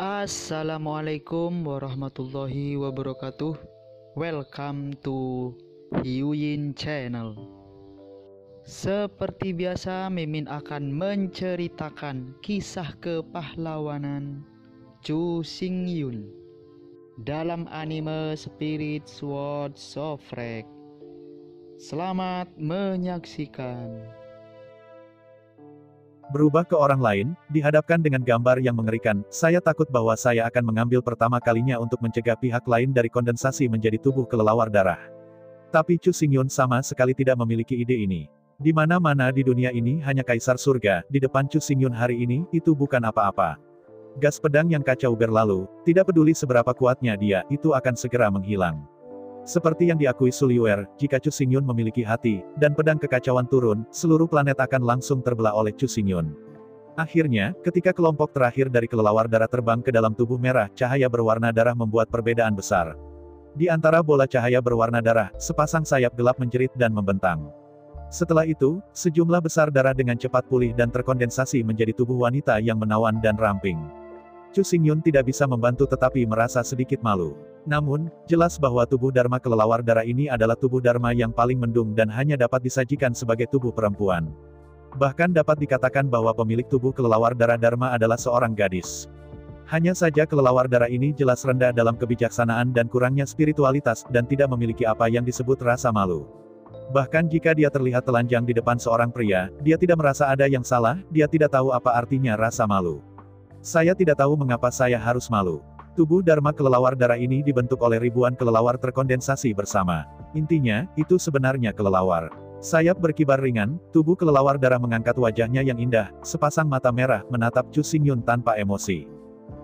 Assalamualaikum warahmatullahi wabarakatuh. Welcome to Hyuyin Channel. Seperti biasa, Mimin akan menceritakan kisah kepahlawanan Chu Xingyun dalam anime Spirit Sword Shofrek. Selamat menyaksikan. Berubah ke orang lain, dihadapkan dengan gambar yang mengerikan, saya takut bahwa saya akan mengambil pertama kalinya untuk mencegah pihak lain dari kondensasi menjadi tubuh kelelawar darah. Tapi Chu Xingyun sama sekali tidak memiliki ide ini. Di mana-mana di dunia ini hanya kaisar surga, di depan Chu Xingyun hari ini, itu bukan apa-apa. Gas pedang yang kacau berlalu, tidak peduli seberapa kuatnya dia, itu akan segera menghilang. Seperti yang diakui Suliuer, jika Chu Xingyun memiliki hati, dan pedang kekacauan turun, seluruh planet akan langsung terbelah oleh Chu Xingyun. Akhirnya, ketika kelompok terakhir dari kelelawar darah terbang ke dalam tubuh merah, cahaya berwarna darah membuat perbedaan besar. Di antara bola cahaya berwarna darah, sepasang sayap gelap menjerit dan membentang. Setelah itu, sejumlah besar darah dengan cepat pulih dan terkondensasi menjadi tubuh wanita yang menawan dan ramping. Chu Xingyun tidak bisa membantu tetapi merasa sedikit malu. Namun, jelas bahwa tubuh Dharma kelelawar darah ini adalah tubuh Dharma yang paling mendung dan hanya dapat disajikan sebagai tubuh perempuan. Bahkan dapat dikatakan bahwa pemilik tubuh kelelawar darah Dharma adalah seorang gadis. Hanya saja kelelawar darah ini jelas rendah dalam kebijaksanaan dan kurangnya spiritualitas, dan tidak memiliki apa yang disebut rasa malu. Bahkan jika dia terlihat telanjang di depan seorang pria, dia tidak merasa ada yang salah, dia tidak tahu apa artinya rasa malu. Saya tidak tahu mengapa saya harus malu. Tubuh Dharma kelelawar darah ini dibentuk oleh ribuan kelelawar terkondensasi bersama. Intinya, itu sebenarnya kelelawar. Sayap berkibar ringan, tubuh kelelawar darah mengangkat wajahnya yang indah, sepasang mata merah menatap Chu Xingyun tanpa emosi.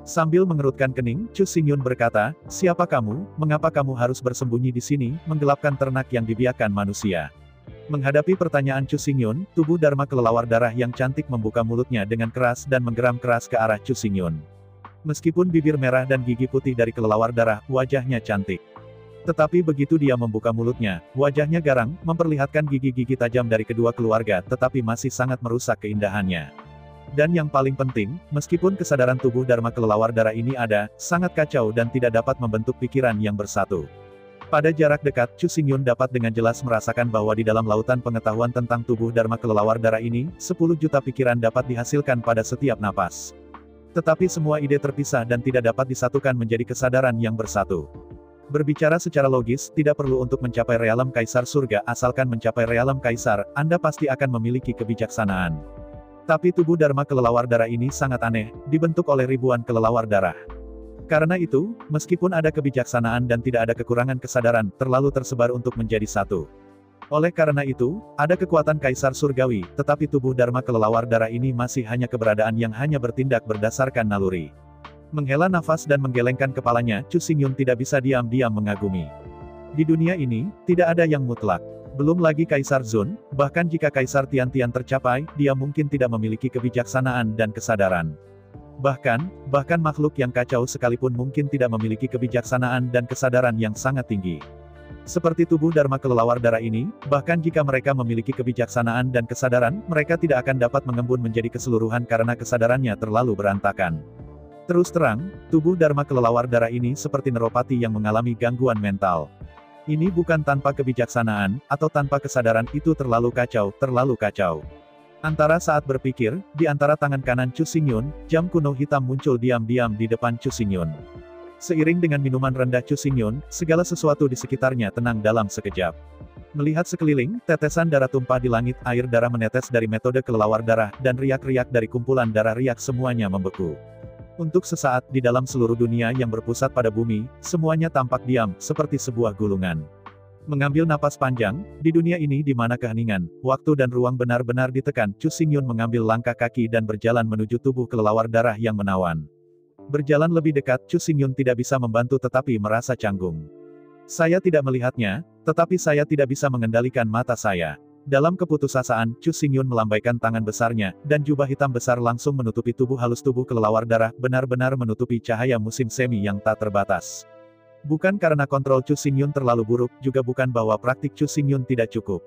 Sambil mengerutkan kening, Chu Xingyun berkata, "Siapa kamu? Mengapa kamu harus bersembunyi di sini, menggelapkan ternak yang dibiarkan manusia?" Menghadapi pertanyaan Chu Xingyun, tubuh Dharma kelelawar darah yang cantik membuka mulutnya dengan keras dan menggeram keras ke arah Chu Xingyun. Meskipun bibir merah dan gigi putih dari kelelawar darah, wajahnya cantik. Tetapi begitu dia membuka mulutnya, wajahnya garang, memperlihatkan gigi-gigi tajam dari kedua keluarga, tetapi masih sangat merusak keindahannya. Dan yang paling penting, meskipun kesadaran tubuh Dharma kelelawar darah ini ada, sangat kacau dan tidak dapat membentuk pikiran yang bersatu. Pada jarak dekat, Chu Xingyun dapat dengan jelas merasakan bahwa di dalam lautan pengetahuan tentang tubuh Dharma kelelawar darah ini, 10 juta pikiran dapat dihasilkan pada setiap napas. Tetapi semua ide terpisah dan tidak dapat disatukan menjadi kesadaran yang bersatu. Berbicara secara logis, tidak perlu untuk mencapai realem kaisar surga, asalkan mencapai realem kaisar, Anda pasti akan memiliki kebijaksanaan. Tapi tubuh Dharma kelelawar darah ini sangat aneh, dibentuk oleh ribuan kelelawar darah. Karena itu, meskipun ada kebijaksanaan dan tidak ada kekurangan kesadaran, terlalu tersebar untuk menjadi satu. Oleh karena itu, ada kekuatan kaisar surgawi, tetapi tubuh Dharma kelelawar darah ini masih hanya keberadaan yang hanya bertindak berdasarkan naluri. Menghela nafas dan menggelengkan kepalanya, Chu Xingyun tidak bisa diam-diam mengagumi. Di dunia ini, tidak ada yang mutlak. Belum lagi Kaisar Zun, bahkan jika Kaisar Tian-Tian tercapai, dia mungkin tidak memiliki kebijaksanaan dan kesadaran. Bahkan makhluk yang kacau sekalipun mungkin tidak memiliki kebijaksanaan dan kesadaran yang sangat tinggi. Seperti tubuh Dharma kelelawar darah ini, bahkan jika mereka memiliki kebijaksanaan dan kesadaran, mereka tidak akan dapat mengembun menjadi keseluruhan karena kesadarannya terlalu berantakan. Terus terang, tubuh Dharma kelelawar darah ini seperti Neropati yang mengalami gangguan mental. Ini bukan tanpa kebijaksanaan, atau tanpa kesadaran, itu terlalu kacau, terlalu kacau. Antara saat berpikir, di antara tangan kanan Chu Xingyun, jam kuno hitam muncul diam-diam di depan Chu Xingyun. Seiring dengan minuman rendah Chu Xingyun, segala sesuatu di sekitarnya tenang dalam sekejap. Melihat sekeliling, tetesan darah tumpah di langit, air darah menetes dari metode kelelawar darah, dan riak-riak dari kumpulan darah riak semuanya membeku. Untuk sesaat, di dalam seluruh dunia yang berpusat pada bumi, semuanya tampak diam, seperti sebuah gulungan. Mengambil napas panjang, di dunia ini di mana keheningan, waktu dan ruang benar-benar ditekan, Chu Xingyun mengambil langkah kaki dan berjalan menuju tubuh kelelawar darah yang menawan. Berjalan lebih dekat, Chu Xingyun tidak bisa membantu tetapi merasa canggung. Saya tidak melihatnya, tetapi saya tidak bisa mengendalikan mata saya. Dalam keputusasaan, Chu Xingyun melambaikan tangan besarnya, dan jubah hitam besar langsung menutupi tubuh halus tubuh kelelawar darah, benar-benar menutupi cahaya musim semi yang tak terbatas. Bukan karena kontrol Chu Xingyun terlalu buruk, juga bukan bahwa praktik Chu Xingyun tidak cukup.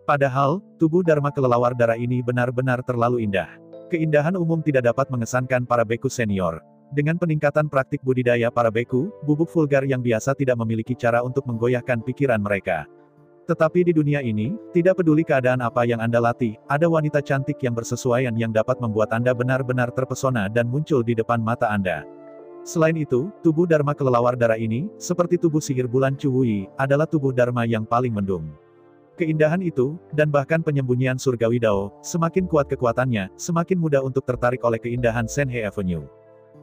Padahal, tubuh Dharma kelelawar darah ini benar-benar terlalu indah. Keindahan umum tidak dapat mengesankan para beku senior. Dengan peningkatan praktik budidaya para beku, bubuk vulgar yang biasa tidak memiliki cara untuk menggoyahkan pikiran mereka. Tetapi di dunia ini, tidak peduli keadaan apa yang Anda latih, ada wanita cantik yang bersesuaian yang dapat membuat Anda benar-benar terpesona dan muncul di depan mata Anda. Selain itu, tubuh Dharma kelelawar darah ini, seperti tubuh sihir bulan Cuwui, adalah tubuh Dharma yang paling mendung. Keindahan itu, dan bahkan penyembunyian surgawi Dao, semakin kuat kekuatannya, semakin mudah untuk tertarik oleh keindahan Senhe Avenue.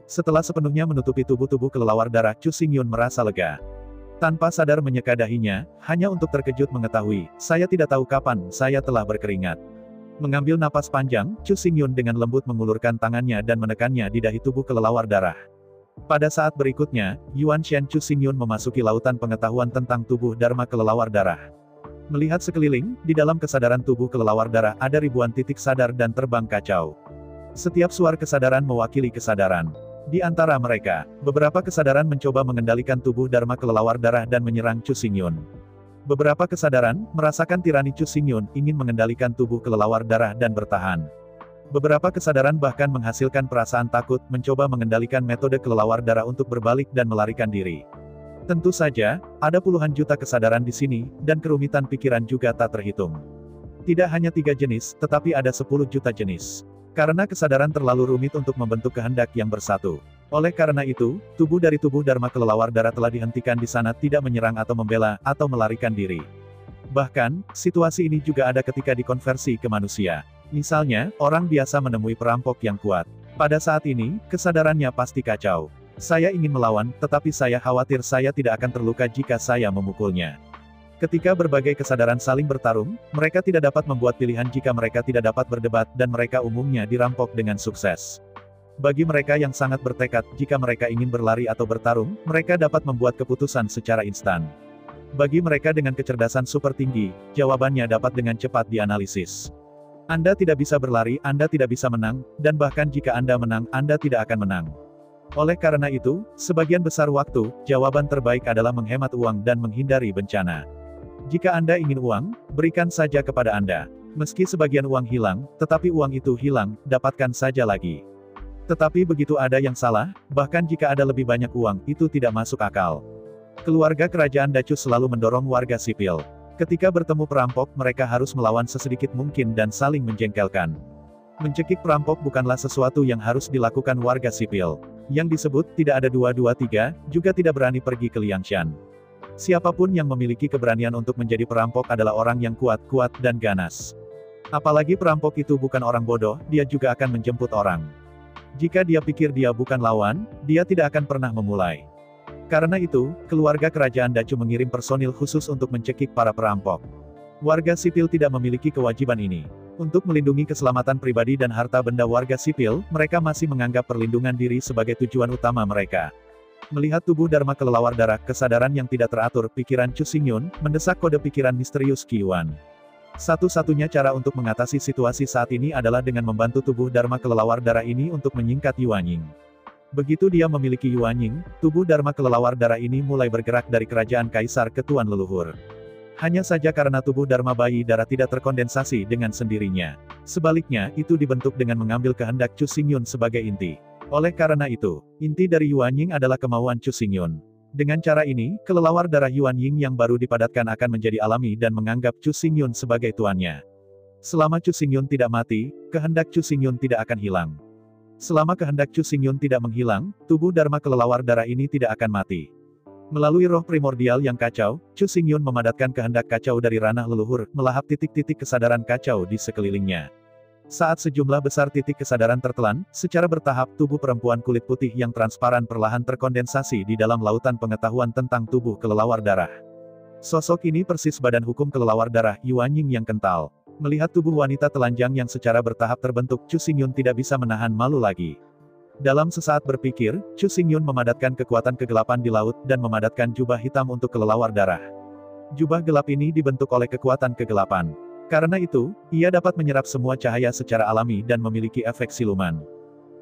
Setelah sepenuhnya menutupi tubuh-tubuh kelelawar darah, Chu Xingyun merasa lega. Tanpa sadar menyeka dahinya, hanya untuk terkejut mengetahui, saya tidak tahu kapan saya telah berkeringat. Mengambil napas panjang, Chu Xingyun dengan lembut mengulurkan tangannya dan menekannya di dahi tubuh kelelawar darah. Pada saat berikutnya, Yuan Shen Chu Xingyun memasuki lautan pengetahuan tentang tubuh Dharma kelelawar darah. Melihat sekeliling, di dalam kesadaran tubuh kelelawar darah ada ribuan titik sadar dan terbang kacau. Setiap suara kesadaran mewakili kesadaran. Di antara mereka, beberapa kesadaran mencoba mengendalikan tubuh Dharma kelelawar darah dan menyerang Chu Xingyun. Beberapa kesadaran, merasakan tirani Chu Xingyun, ingin mengendalikan tubuh kelelawar darah dan bertahan. Beberapa kesadaran bahkan menghasilkan perasaan takut, mencoba mengendalikan metode kelelawar darah untuk berbalik dan melarikan diri. Tentu saja, ada puluhan juta kesadaran di sini, dan kerumitan pikiran juga tak terhitung. Tidak hanya 3 jenis, tetapi ada 10 juta jenis. Karena kesadaran terlalu rumit untuk membentuk kehendak yang bersatu. Oleh karena itu, tubuh dari tubuh Dharma kelelawar darah telah dihentikan di sana, tidak menyerang atau membela, atau melarikan diri. Bahkan, situasi ini juga ada ketika dikonversi ke manusia. Misalnya, orang biasa menemui perampok yang kuat. Pada saat ini, kesadarannya pasti kacau. Saya ingin melawan, tetapi saya khawatir saya tidak akan terluka jika saya memukulnya. Ketika berbagai kesadaran saling bertarung, mereka tidak dapat membuat pilihan jika mereka tidak dapat berdebat, dan mereka umumnya dirampok dengan sukses. Bagi mereka yang sangat bertekad, jika mereka ingin berlari atau bertarung, mereka dapat membuat keputusan secara instan. Bagi mereka dengan kecerdasan super tinggi, jawabannya dapat dengan cepat dianalisis. Anda tidak bisa berlari, Anda tidak bisa menang, dan bahkan jika Anda menang, Anda tidak akan menang. Oleh karena itu, sebagian besar waktu, jawaban terbaik adalah menghemat uang dan menghindari bencana. Jika Anda ingin uang, berikan saja kepada Anda. Meski sebagian uang hilang, tetapi uang itu hilang, dapatkan saja lagi. Tetapi begitu ada yang salah, bahkan jika ada lebih banyak uang, itu tidak masuk akal. Keluarga kerajaan Dacu selalu mendorong warga sipil. Ketika bertemu perampok, mereka harus melawan sesedikit mungkin dan saling menjengkelkan. Mencekik perampok bukanlah sesuatu yang harus dilakukan warga sipil. Yang disebut, tidak ada 223, juga tidak berani pergi ke Liangshan. Siapapun yang memiliki keberanian untuk menjadi perampok adalah orang yang kuat, dan ganas. Apalagi perampok itu bukan orang bodoh, dia juga akan menjemput orang. Jika dia pikir dia bukan lawan, dia tidak akan pernah memulai. Karena itu, keluarga kerajaan Dacu mengirim personil khusus untuk mencekik para perampok. Warga sipil tidak memiliki kewajiban ini. Untuk melindungi keselamatan pribadi dan harta benda warga sipil, mereka masih menganggap perlindungan diri sebagai tujuan utama mereka. Melihat tubuh Dharma kelelawar darah, kesadaran yang tidak teratur, pikiran Chu Xingyun, mendesak kode pikiran misterius Qi Yuan. Satu-satunya cara untuk mengatasi situasi saat ini adalah dengan membantu tubuh Dharma kelelawar darah ini untuk menyingkat Yuan Ying. Begitu dia memiliki Yuan Ying, tubuh Dharma kelelawar darah ini mulai bergerak dari kerajaan kaisar ke tuan leluhur. Hanya saja karena tubuh Dharma bayi darah tidak terkondensasi dengan sendirinya. Sebaliknya, itu dibentuk dengan mengambil kehendak Chu Xingyun sebagai inti. Oleh karena itu, inti dari Yuan Ying adalah kemauan Chu Xingyun. Dengan cara ini, kelelawar darah Yuan Ying yang baru dipadatkan akan menjadi alami dan menganggap Chu Xingyun sebagai tuannya. Selama Chu Xingyun tidak mati, kehendak Chu Xingyun tidak akan hilang. Selama kehendak Chu Xingyun tidak menghilang, tubuh Dharma kelelawar darah ini tidak akan mati. Melalui roh primordial yang kacau, Chu Xingyun memadatkan kehendak kacau dari ranah leluhur, melahap titik-titik kesadaran kacau di sekelilingnya. Saat sejumlah besar titik kesadaran tertelan, secara bertahap tubuh perempuan kulit putih yang transparan perlahan terkondensasi di dalam lautan pengetahuan tentang tubuh kelelawar darah. Sosok ini persis badan hukum kelelawar darah, Yuan Ying yang kental. Melihat tubuh wanita telanjang yang secara bertahap terbentuk, Chu Xingyun tidak bisa menahan malu lagi. Dalam sesaat berpikir, Chu Xingyun memadatkan kekuatan kegelapan di laut, dan memadatkan jubah hitam untuk kelelawar darah. Jubah gelap ini dibentuk oleh kekuatan kegelapan. Karena itu, ia dapat menyerap semua cahaya secara alami dan memiliki efek siluman.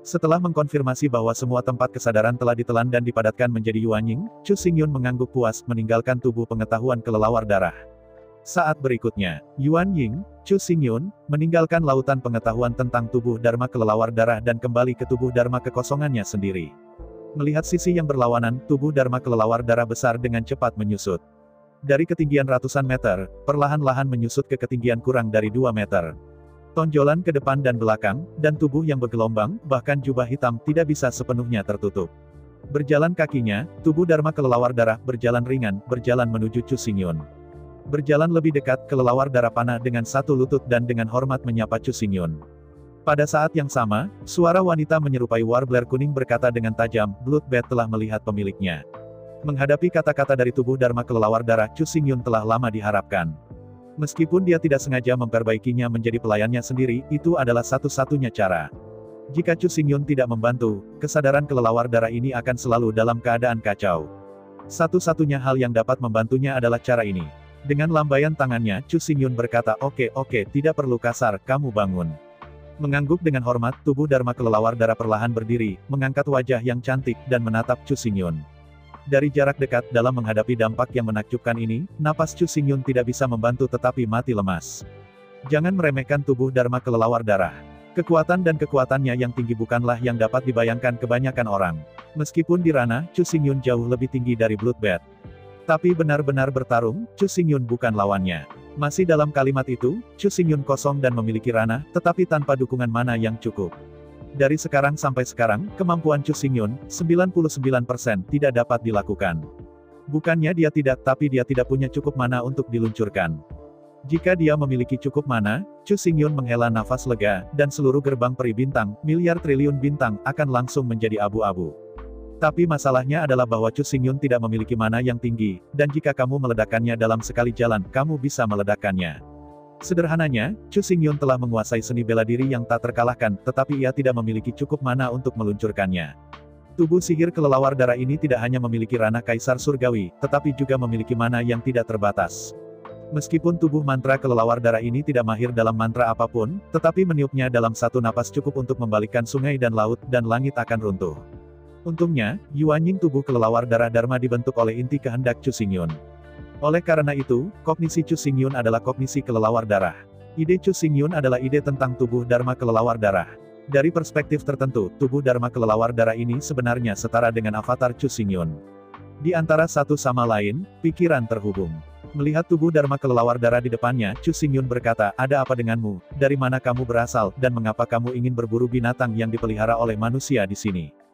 Setelah mengkonfirmasi bahwa semua tempat kesadaran telah ditelan dan dipadatkan menjadi Yuan Ying, Chu Xingyun mengangguk puas, meninggalkan tubuh pengetahuan kelelawar darah. Saat berikutnya, Yuan Ying, Chu Xingyun, meninggalkan lautan pengetahuan tentang tubuh Dharma kelelawar darah dan kembali ke tubuh Dharma kekosongannya sendiri. Melihat sisi yang berlawanan, tubuh Dharma kelelawar darah besar dengan cepat menyusut. Dari ketinggian ratusan meter, perlahan-lahan menyusut ke ketinggian kurang dari 2 meter. Tonjolan ke depan dan belakang, dan tubuh yang bergelombang, bahkan jubah hitam, tidak bisa sepenuhnya tertutup. Berjalan kakinya, tubuh Dharma kelelawar darah berjalan ringan, berjalan menuju Chu Xingyun. Berjalan lebih dekat, kelelawar darah panah dengan satu lutut dan dengan hormat menyapa Chu Xingyun. Pada saat yang sama, suara wanita menyerupai warbler kuning berkata dengan tajam, Bloodbath telah melihat pemiliknya. Menghadapi kata-kata dari tubuh Dharma kelelawar darah, Chu Xingyun telah lama diharapkan. Meskipun dia tidak sengaja memperbaikinya menjadi pelayannya sendiri, itu adalah satu-satunya cara. Jika Chu Xingyun tidak membantu, kesadaran kelelawar darah ini akan selalu dalam keadaan kacau. Satu-satunya hal yang dapat membantunya adalah cara ini. Dengan lambaian tangannya, Chu Xingyun berkata, Oke, tidak perlu kasar, kamu bangun. Mengangguk dengan hormat, tubuh Dharma kelelawar darah perlahan berdiri, mengangkat wajah yang cantik, dan menatap Chu Xingyun. Dari jarak dekat, dalam menghadapi dampak yang menakjubkan ini, napas Chu Xingyun tidak bisa membantu tetapi mati lemas. Jangan meremehkan tubuh Dharma kelelawar darah. Kekuatan dan kekuatannya yang tinggi bukanlah yang dapat dibayangkan kebanyakan orang. Meskipun di ranah, Chu Xingyun jauh lebih tinggi dari Bloodbath. Tapi benar-benar bertarung, Chu Xingyun bukan lawannya. Masih dalam kalimat itu, Chu Xingyun kosong dan memiliki ranah, tetapi tanpa dukungan mana yang cukup. Dari sekarang sampai sekarang, kemampuan Chu Xingyun, 99% tidak dapat dilakukan. Bukannya dia tidak, tapi dia tidak punya cukup mana untuk diluncurkan. Jika dia memiliki cukup mana, Chu Xingyun menghela nafas lega, dan seluruh gerbang peri bintang, miliar triliun bintang, akan langsung menjadi abu-abu. Tapi masalahnya adalah bahwa Chu Xingyun tidak memiliki mana yang tinggi, dan jika kamu meledakkannya dalam sekali jalan, kamu bisa meledakkannya. Sederhananya, Chu Xingyun telah menguasai seni bela diri yang tak terkalahkan, tetapi ia tidak memiliki cukup mana untuk meluncurkannya. Tubuh sihir kelelawar darah ini tidak hanya memiliki ranah kaisar surgawi, tetapi juga memiliki mana yang tidak terbatas. Meskipun tubuh mantra kelelawar darah ini tidak mahir dalam mantra apapun, tetapi meniupnya dalam satu napas cukup untuk membalikkan sungai dan laut, dan langit akan runtuh. Untungnya, Yuanying tubuh kelelawar darah Dharma dibentuk oleh inti kehendak Chu Xingyun. Oleh karena itu, kognisi Chu Xingyun adalah kognisi kelelawar darah. Ide Chu Xingyun adalah ide tentang tubuh Dharma kelelawar darah. Dari perspektif tertentu, tubuh Dharma kelelawar darah ini sebenarnya setara dengan avatar Chu Xingyun. Di antara satu sama lain, pikiran terhubung. Melihat tubuh Dharma kelelawar darah di depannya, Chu Xingyun berkata, ada apa denganmu, dari mana kamu berasal, dan mengapa kamu ingin berburu binatang yang dipelihara oleh manusia di sini?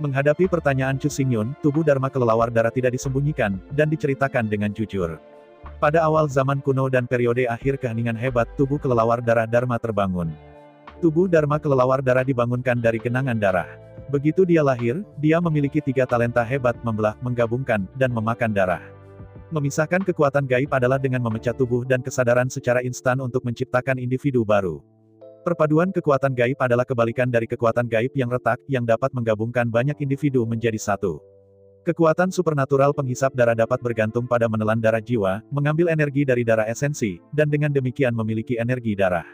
Menghadapi pertanyaan Chu Xingyun, tubuh Dharma kelelawar darah tidak disembunyikan, dan diceritakan dengan jujur. Pada awal zaman kuno dan periode akhir keheningan hebat, tubuh kelelawar darah Dharma terbangun. Tubuh Dharma kelelawar darah dibangunkan dari genangan darah. Begitu dia lahir, dia memiliki 3 talenta hebat membelah, menggabungkan, dan memakan darah. Memisahkan kekuatan gaib adalah dengan memecah tubuh dan kesadaran secara instan untuk menciptakan individu baru. Perpaduan kekuatan gaib adalah kebalikan dari kekuatan gaib yang retak, yang dapat menggabungkan banyak individu menjadi satu. Kekuatan supernatural penghisap darah dapat bergantung pada menelan darah jiwa, mengambil energi dari darah esensi, dan dengan demikian memiliki energi darah.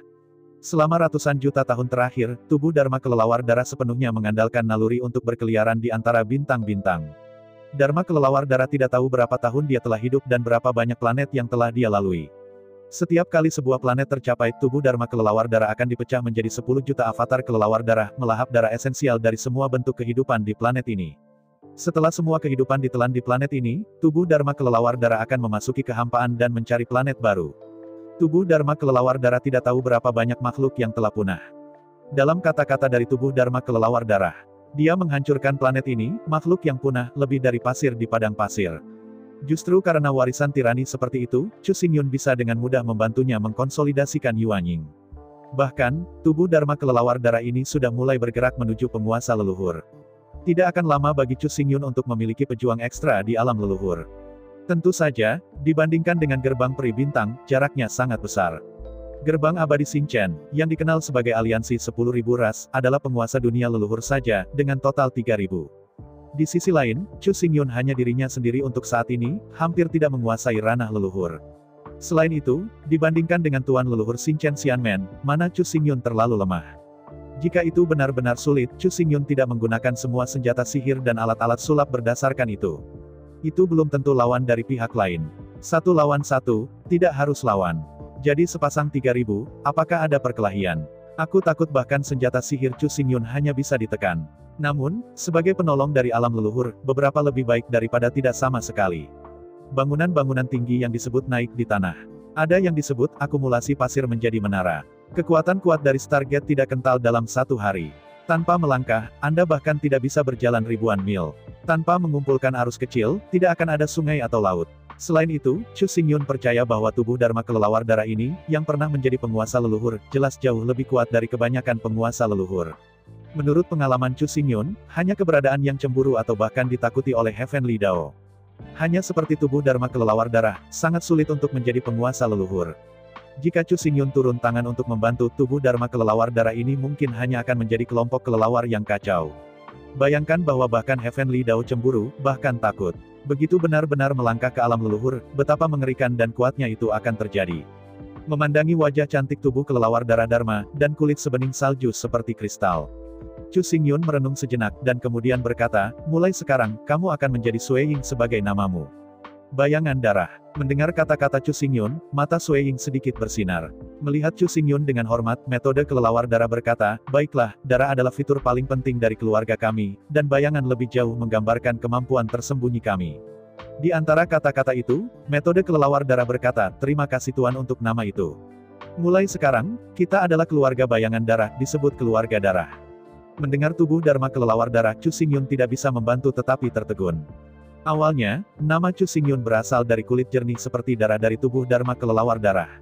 Selama ratusan juta tahun terakhir, tubuh Dharma kelelawar darah sepenuhnya mengandalkan naluri untuk berkeliaran di antara bintang-bintang. Dharma kelelawar darah tidak tahu berapa tahun dia telah hidup dan berapa banyak planet yang telah dia lalui. Setiap kali sebuah planet tercapai, tubuh Dharma kelelawar darah akan dipecah menjadi 10 juta avatar kelelawar darah, melahap darah esensial dari semua bentuk kehidupan di planet ini. Setelah semua kehidupan ditelan di planet ini, tubuh Dharma kelelawar darah akan memasuki kehampaan dan mencari planet baru. Tubuh Dharma kelelawar darah tidak tahu berapa banyak makhluk yang telah punah. Dalam kata-kata dari tubuh Dharma kelelawar darah, dia menghancurkan planet ini, makhluk yang punah, lebih dari pasir di padang pasir. Justru karena warisan tirani seperti itu, Chu Xingyun bisa dengan mudah membantunya mengkonsolidasikan Yuanying. Bahkan, tubuh Dharma kelelawar darah ini sudah mulai bergerak menuju penguasa leluhur. Tidak akan lama bagi Chu Xingyun untuk memiliki pejuang ekstra di alam leluhur. Tentu saja, dibandingkan dengan gerbang peri bintang, jaraknya sangat besar. Gerbang abadi Xinchen, yang dikenal sebagai aliansi 10.000 ras, adalah penguasa dunia leluhur saja, dengan total 3.000. Di sisi lain, Chu Xingyun hanya dirinya sendiri untuk saat ini, hampir tidak menguasai ranah leluhur. Selain itu, dibandingkan dengan tuan leluhur Xinchen Xianmen, mana Chu Xingyun terlalu lemah. Jika itu benar-benar sulit, Chu Xingyun tidak menggunakan semua senjata sihir dan alat-alat sulap berdasarkan itu. Itu belum tentu lawan dari pihak lain. 1 lawan 1, tidak harus lawan. Jadi sepasang 3.000, apakah ada perkelahian? Aku takut bahkan senjata sihir Chu Xingyun hanya bisa ditekan. Namun, sebagai penolong dari alam leluhur, beberapa lebih baik daripada tidak sama sekali. Bangunan-bangunan tinggi yang disebut naik di tanah. Ada yang disebut akumulasi pasir menjadi menara. Kekuatan kuat dari Stargate tidak kental dalam satu hari. Tanpa melangkah, Anda bahkan tidak bisa berjalan ribuan mil. Tanpa mengumpulkan arus kecil, tidak akan ada sungai atau laut. Selain itu, Chu Xingyun percaya bahwa tubuh Dharma kelelawar darah ini, yang pernah menjadi penguasa leluhur, jelas jauh lebih kuat dari kebanyakan penguasa leluhur. Menurut pengalaman Chu Xingyun, hanya keberadaan yang cemburu atau bahkan ditakuti oleh Heavenly Dao. Hanya seperti tubuh Dharma kelelawar darah, sangat sulit untuk menjadi penguasa leluhur. Jika Chu Xingyun turun tangan untuk membantu tubuh Dharma kelelawar darah ini mungkin hanya akan menjadi kelompok kelelawar yang kacau. Bayangkan bahwa bahkan Heavenly Dao cemburu, bahkan takut. Begitu benar-benar melangkah ke alam leluhur, betapa mengerikan dan kuatnya itu akan terjadi. Memandangi wajah cantik tubuh kelelawar darah Dharma, dan kulit sebening salju seperti kristal. Chu Xingyun merenung sejenak dan kemudian berkata, mulai sekarang, kamu akan menjadi Sui Ying sebagai namamu. Bayangan darah. Mendengar kata-kata Chu Xingyun, mata Sui Ying sedikit bersinar. Melihat Chu Xingyun dengan hormat, metode kelelawar darah berkata, baiklah, darah adalah fitur paling penting dari keluarga kami, dan bayangan lebih jauh menggambarkan kemampuan tersembunyi kami. Di antara kata-kata itu, metode kelelawar darah berkata, terima kasih Tuan untuk nama itu. Mulai sekarang, kita adalah keluarga bayangan darah, disebut keluarga darah. Mendengar tubuh Dharma kelelawar darah, Chu Xingyun tidak bisa membantu tetapi tertegun. Awalnya, nama Chu Xingyun berasal dari kulit jernih seperti darah dari tubuh Dharma kelelawar darah.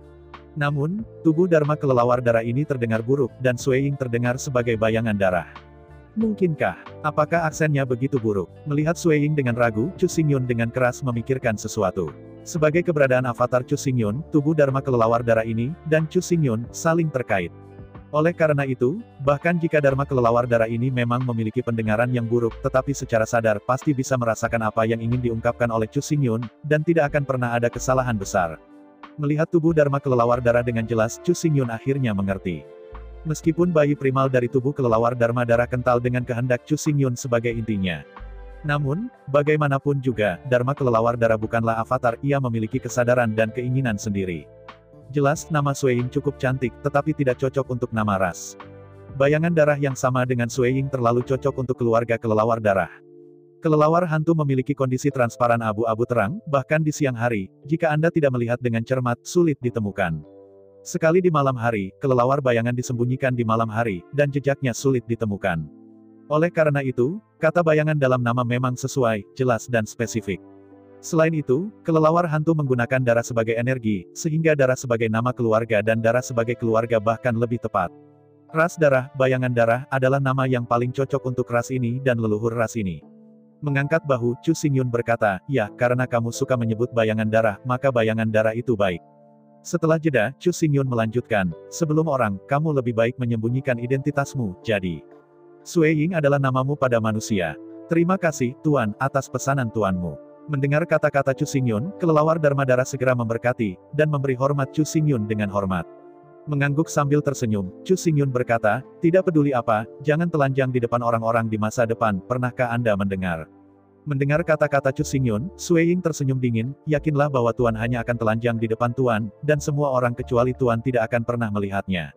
Namun, tubuh Dharma kelelawar darah ini terdengar buruk, dan Sui Ying terdengar sebagai bayangan darah. Mungkinkah? Apakah aksennya begitu buruk? Melihat Sui Ying dengan ragu, Chu Xingyun dengan keras memikirkan sesuatu. Sebagai keberadaan avatar Chu Xingyun, tubuh Dharma kelelawar darah ini, dan Chu Xingyun, saling terkait. Oleh karena itu, bahkan jika Dharma kelelawar darah ini memang memiliki pendengaran yang buruk, tetapi secara sadar pasti bisa merasakan apa yang ingin diungkapkan oleh Chu Xingyun, dan tidak akan pernah ada kesalahan besar. Melihat tubuh Dharma kelelawar darah dengan jelas, Chu Xingyun akhirnya mengerti. Meskipun bayi primal dari tubuh kelelawar Dharma darah kental dengan kehendak Chu Xingyun sebagai intinya. Namun, bagaimanapun juga, Dharma kelelawar darah bukanlah avatar, ia memiliki kesadaran dan keinginan sendiri. Jelas, nama Sui Ying cukup cantik, tetapi tidak cocok untuk nama ras. Bayangan darah yang sama dengan Sui Ying terlalu cocok untuk keluarga kelelawar darah. Kelelawar hantu memiliki kondisi transparan abu-abu terang, bahkan di siang hari, jika Anda tidak melihat dengan cermat, sulit ditemukan. Sekali di malam hari, kelelawar bayangan disembunyikan di malam hari, dan jejaknya sulit ditemukan. Oleh karena itu, kata bayangan dalam nama memang sesuai, jelas dan spesifik. Selain itu, kelelawar hantu menggunakan darah sebagai energi, sehingga darah sebagai nama keluarga dan darah sebagai keluarga bahkan lebih tepat. Ras darah, bayangan darah, adalah nama yang paling cocok untuk ras ini dan leluhur ras ini. Mengangkat bahu, Chu Xingyun berkata, ya, karena kamu suka menyebut bayangan darah, maka bayangan darah itu baik. Setelah jeda, Chu Xingyun melanjutkan, sebelum orang, kamu lebih baik menyembunyikan identitasmu, jadi. Sui Ying adalah namamu pada manusia. Terima kasih, Tuan, atas pesanan Tuanmu. Mendengar kata-kata Chu Xingyun, kelelawar Dharma darah segera memberkati, dan memberi hormat Chu Xingyun dengan hormat. Mengangguk sambil tersenyum, Chu Xingyun berkata, tidak peduli apa, jangan telanjang di depan orang-orang di masa depan, pernahkah Anda mendengar? Mendengar kata-kata Chu Xingyun, Sui Ying tersenyum dingin, yakinlah bahwa Tuan hanya akan telanjang di depan Tuan, dan semua orang kecuali Tuan tidak akan pernah melihatnya.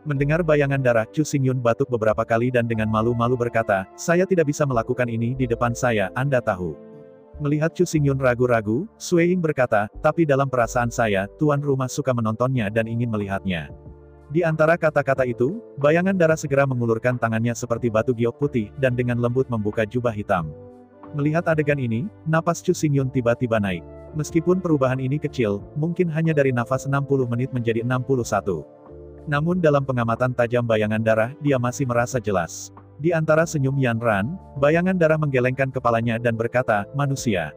Mendengar bayangan darah, Chu Xingyun batuk beberapa kali dan dengan malu-malu berkata, saya tidak bisa melakukan ini di depan saya, Anda tahu. Melihat Chu Xingyun ragu-ragu, Sui Ying berkata, tapi dalam perasaan saya, tuan rumah suka menontonnya dan ingin melihatnya. Di antara kata-kata itu, bayangan darah segera mengulurkan tangannya seperti batu giok putih, dan dengan lembut membuka jubah hitam. Melihat adegan ini, napas Chu Xingyun tiba-tiba naik. Meskipun perubahan ini kecil, mungkin hanya dari nafas 60 menit menjadi 61. Namun dalam pengamatan tajam bayangan darah, dia masih merasa jelas. Di antara senyum Yan Ran, bayangan darah menggelengkan kepalanya dan berkata, manusia.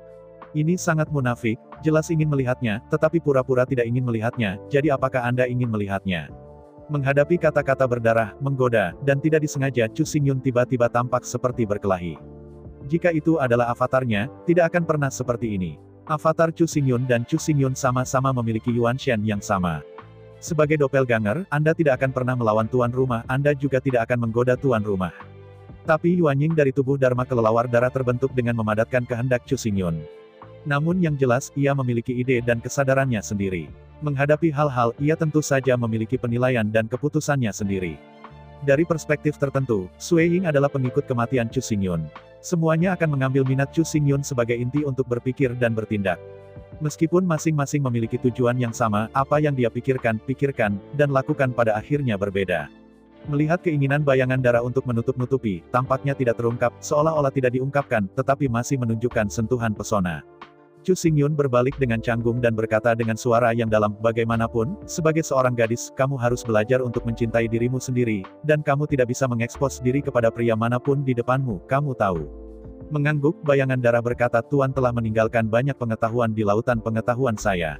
Ini sangat munafik, jelas ingin melihatnya, tetapi pura-pura tidak ingin melihatnya, jadi apakah Anda ingin melihatnya? Menghadapi kata-kata berdarah, menggoda, dan tidak disengaja Chu Xingyun tiba-tiba tampak seperti berkelahi. Jika itu adalah avatarnya, tidak akan pernah seperti ini. Avatar Chu Xingyun dan Chu Xingyun sama-sama memiliki Yuan Shen yang sama. Sebagai doppelganger, Anda tidak akan pernah melawan tuan rumah, Anda juga tidak akan menggoda tuan rumah. Tapi Yuan Ying dari tubuh Dharma kelelawar darah terbentuk dengan memadatkan kehendak Chu Xingyun. Namun yang jelas, ia memiliki ide dan kesadarannya sendiri. Menghadapi hal-hal, ia tentu saja memiliki penilaian dan keputusannya sendiri. Dari perspektif tertentu, Sui Ying adalah pengikut kematian Chu Xingyun. Semuanya akan mengambil minat Chu Xingyun sebagai inti untuk berpikir dan bertindak. Meskipun masing-masing memiliki tujuan yang sama, apa yang dia pikirkan, dan lakukan pada akhirnya berbeda. Melihat keinginan bayangan darah untuk menutup-nutupi, tampaknya tidak terungkap, seolah-olah tidak diungkapkan, tetapi masih menunjukkan sentuhan pesona. Chu Xingyun berbalik dengan canggung dan berkata dengan suara yang dalam, bagaimanapun, sebagai seorang gadis, kamu harus belajar untuk mencintai dirimu sendiri, dan kamu tidak bisa mengekspos diri kepada pria manapun di depanmu, kamu tahu. Mengangguk, bayangan darah berkata, Tuan telah meninggalkan banyak pengetahuan di lautan pengetahuan saya.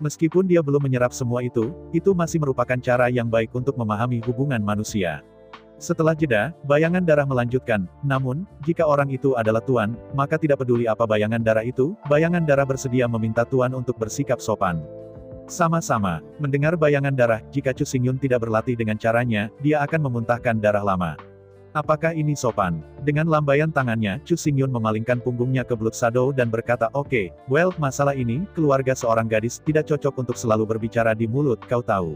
Meskipun dia belum menyerap semua itu masih merupakan cara yang baik untuk memahami hubungan manusia. Setelah jeda, bayangan darah melanjutkan, namun, jika orang itu adalah Tuan, maka tidak peduli apa bayangan darah itu, bayangan darah bersedia meminta Tuan untuk bersikap sopan. Sama-sama, mendengar bayangan darah, jika Chu Xingyun tidak berlatih dengan caranya, dia akan memuntahkan darah lama. Apakah ini sopan? Dengan lambaian tangannya, Chu Xingyun memalingkan punggungnya ke Blood Shadow dan berkata, Oke, well, masalah ini, keluarga seorang gadis, tidak cocok untuk selalu berbicara di mulut, kau tahu.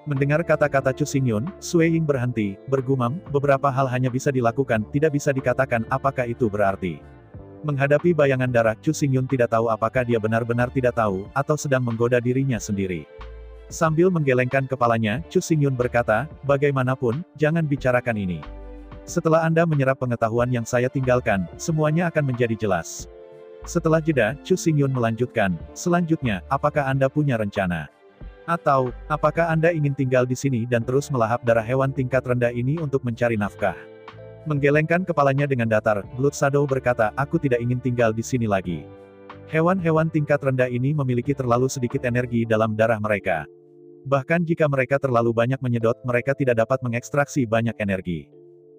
Mendengar kata-kata Chu Xingyun, Sui Ying berhenti, bergumam, beberapa hal hanya bisa dilakukan, tidak bisa dikatakan, apakah itu berarti. Menghadapi bayangan darah, Chu Xingyun tidak tahu apakah dia benar-benar tidak tahu, atau sedang menggoda dirinya sendiri. Sambil menggelengkan kepalanya, Chu Xingyun berkata, bagaimanapun, jangan bicarakan ini. Setelah Anda menyerap pengetahuan yang saya tinggalkan, semuanya akan menjadi jelas. Setelah jeda, Chu Xingyun melanjutkan, selanjutnya, apakah Anda punya rencana? Atau, apakah Anda ingin tinggal di sini dan terus melahap darah hewan tingkat rendah ini untuk mencari nafkah? Menggelengkan kepalanya dengan datar, Blood Shadow berkata, aku tidak ingin tinggal di sini lagi. Hewan-hewan tingkat rendah ini memiliki terlalu sedikit energi dalam darah mereka. Bahkan jika mereka terlalu banyak menyedot, mereka tidak dapat mengekstraksi banyak energi.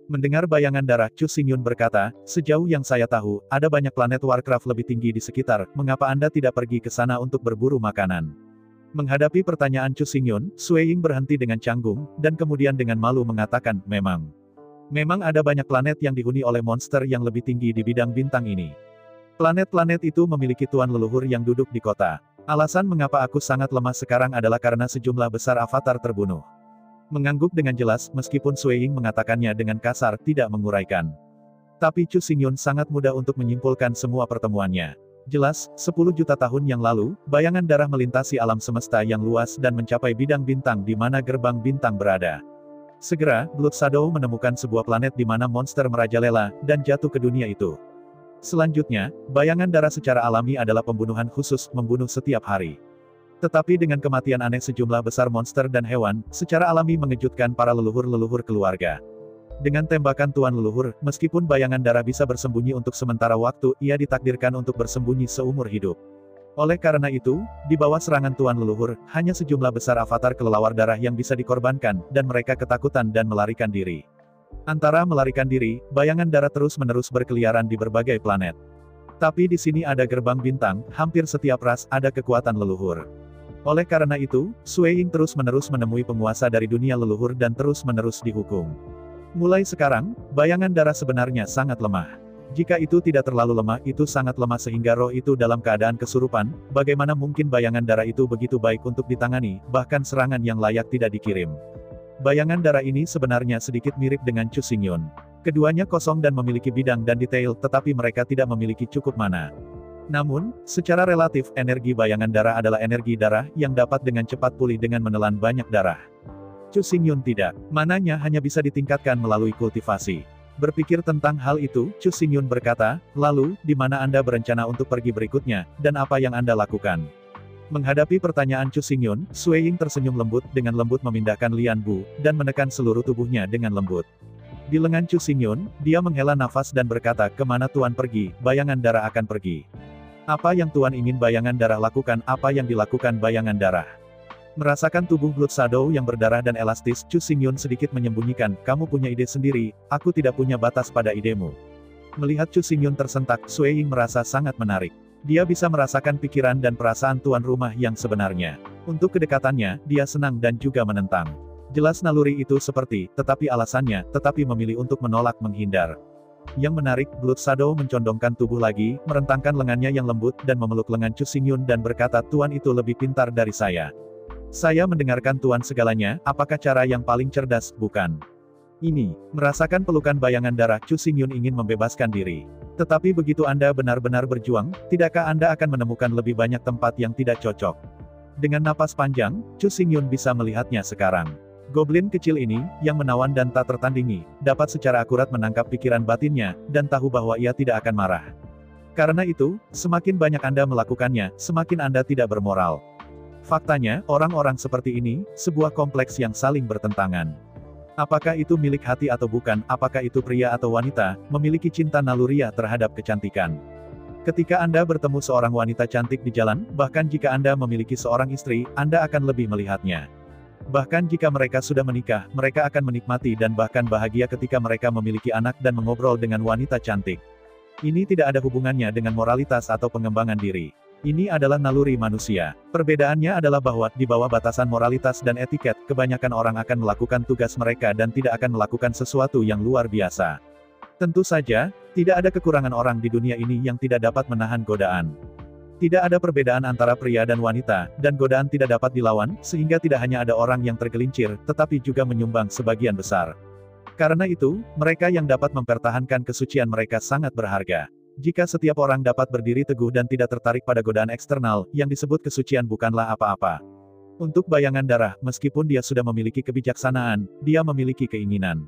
Mendengar bayangan darah, Chu Xingyun berkata, sejauh yang saya tahu, ada banyak planet Warcraft lebih tinggi di sekitar, mengapa Anda tidak pergi ke sana untuk berburu makanan? Menghadapi pertanyaan Chu Xingyun, Sui Ying berhenti dengan canggung, dan kemudian dengan malu mengatakan, Memang ada banyak planet yang dihuni oleh monster yang lebih tinggi di bidang bintang ini. Planet-planet itu memiliki tuan leluhur yang duduk di kota. Alasan mengapa aku sangat lemah sekarang adalah karena sejumlah besar avatar terbunuh. Mengangguk dengan jelas, meskipun Sui Ying mengatakannya dengan kasar, tidak menguraikan. Tapi Chu Xingyun sangat mudah untuk menyimpulkan semua pertemuannya. Jelas, 10 juta tahun yang lalu, bayangan darah melintasi alam semesta yang luas dan mencapai bidang bintang di mana gerbang bintang berada. Segera, Blood Shadow menemukan sebuah planet di mana monster merajalela, dan jatuh ke dunia itu. Selanjutnya, bayangan darah secara alami adalah pembunuhan khusus, membunuh setiap hari. Tetapi dengan kematian aneh sejumlah besar monster dan hewan, secara alami mengejutkan para leluhur-leluhur keluarga. Dengan tembakan tuan leluhur, meskipun bayangan darah bisa bersembunyi untuk sementara waktu, ia ditakdirkan untuk bersembunyi seumur hidup. Oleh karena itu, di bawah serangan tuan leluhur, hanya sejumlah besar avatar kelelawar darah yang bisa dikorbankan, dan mereka ketakutan dan melarikan diri. Antara melarikan diri, bayangan darah terus-menerus berkeliaran di berbagai planet. Tapi di sini ada gerbang bintang, hampir setiap ras ada kekuatan leluhur. Oleh karena itu, Sui Ying terus-menerus menemui penguasa dari dunia leluhur dan terus-menerus dihukum. Mulai sekarang, bayangan darah sebenarnya sangat lemah. Jika itu tidak terlalu lemah, itu sangat lemah sehingga roh itu dalam keadaan kesurupan, bagaimana mungkin bayangan darah itu begitu baik untuk ditangani, bahkan serangan yang layak tidak dikirim. Bayangan darah ini sebenarnya sedikit mirip dengan Chu Xingyun. Keduanya kosong dan memiliki bidang dan detail, tetapi mereka tidak memiliki cukup mana. Namun, secara relatif, energi bayangan darah adalah energi darah yang dapat dengan cepat pulih dengan menelan banyak darah. Chu Xingyun tidak. Mananya hanya bisa ditingkatkan melalui kultivasi. Berpikir tentang hal itu, Chu Xingyun berkata, lalu, di mana Anda berencana untuk pergi berikutnya, dan apa yang Anda lakukan? Menghadapi pertanyaan Chu Xingyun, Sui Ying tersenyum lembut, dengan lembut memindahkan Lian Bu, dan menekan seluruh tubuhnya dengan lembut. Di lengan Chu Xingyun, dia menghela nafas dan berkata, kemana Tuan pergi, bayangan darah akan pergi. Apa yang Tuan ingin bayangan darah lakukan, apa yang dilakukan bayangan darah. Merasakan tubuh Blood Shadow yang berdarah dan elastis, Chu Xingyun sedikit menyembunyikan, kamu punya ide sendiri, aku tidak punya batas pada idemu. Melihat Chu Xingyun tersentak, Sui Ying merasa sangat menarik. Dia bisa merasakan pikiran dan perasaan tuan rumah yang sebenarnya. Untuk kedekatannya, dia senang dan juga menentang. Jelas naluri itu seperti, tetapi alasannya, tetapi memilih untuk menolak menghindar. Yang menarik, Blood Shadow mencondongkan tubuh lagi, merentangkan lengannya yang lembut, dan memeluk lengan Chu Xingyun dan berkata, Tuan itu lebih pintar dari saya. Saya mendengarkan Tuan segalanya, apakah cara yang paling cerdas, bukan? Ini, merasakan pelukan bayangan darah, Chu Xingyun ingin membebaskan diri. Tetapi begitu Anda benar-benar berjuang, tidakkah Anda akan menemukan lebih banyak tempat yang tidak cocok? Dengan napas panjang, Chu Xingyun bisa melihatnya sekarang. Goblin kecil ini, yang menawan dan tak tertandingi, dapat secara akurat menangkap pikiran batinnya, dan tahu bahwa ia tidak akan marah. Karena itu, semakin banyak Anda melakukannya, semakin Anda tidak bermoral. Faktanya, orang-orang seperti ini, sebuah kompleks yang saling bertentangan. Apakah itu milik hati atau bukan, apakah itu pria atau wanita, memiliki cinta naluriah terhadap kecantikan. Ketika Anda bertemu seorang wanita cantik di jalan, bahkan jika Anda memiliki seorang istri, Anda akan lebih melihatnya. Bahkan jika mereka sudah menikah, mereka akan menikmati dan bahkan bahagia ketika mereka memiliki anak dan mengobrol dengan wanita cantik. Ini tidak ada hubungannya dengan moralitas atau pengembangan diri. Ini adalah naluri manusia. Perbedaannya adalah bahwa, di bawah batasan moralitas dan etiket, kebanyakan orang akan melakukan tugas mereka dan tidak akan melakukan sesuatu yang luar biasa. Tentu saja, tidak ada kekurangan orang di dunia ini yang tidak dapat menahan godaan. Tidak ada perbedaan antara pria dan wanita, dan godaan tidak dapat dilawan, sehingga tidak hanya ada orang yang tergelincir, tetapi juga menyumbang sebagian besar. Karena itu, mereka yang dapat mempertahankan kesucian mereka sangat berharga. Jika setiap orang dapat berdiri teguh dan tidak tertarik pada godaan eksternal, yang disebut kesucian bukanlah apa-apa. Untuk bayangan darah, meskipun dia sudah memiliki kebijaksanaan, dia memiliki keinginan.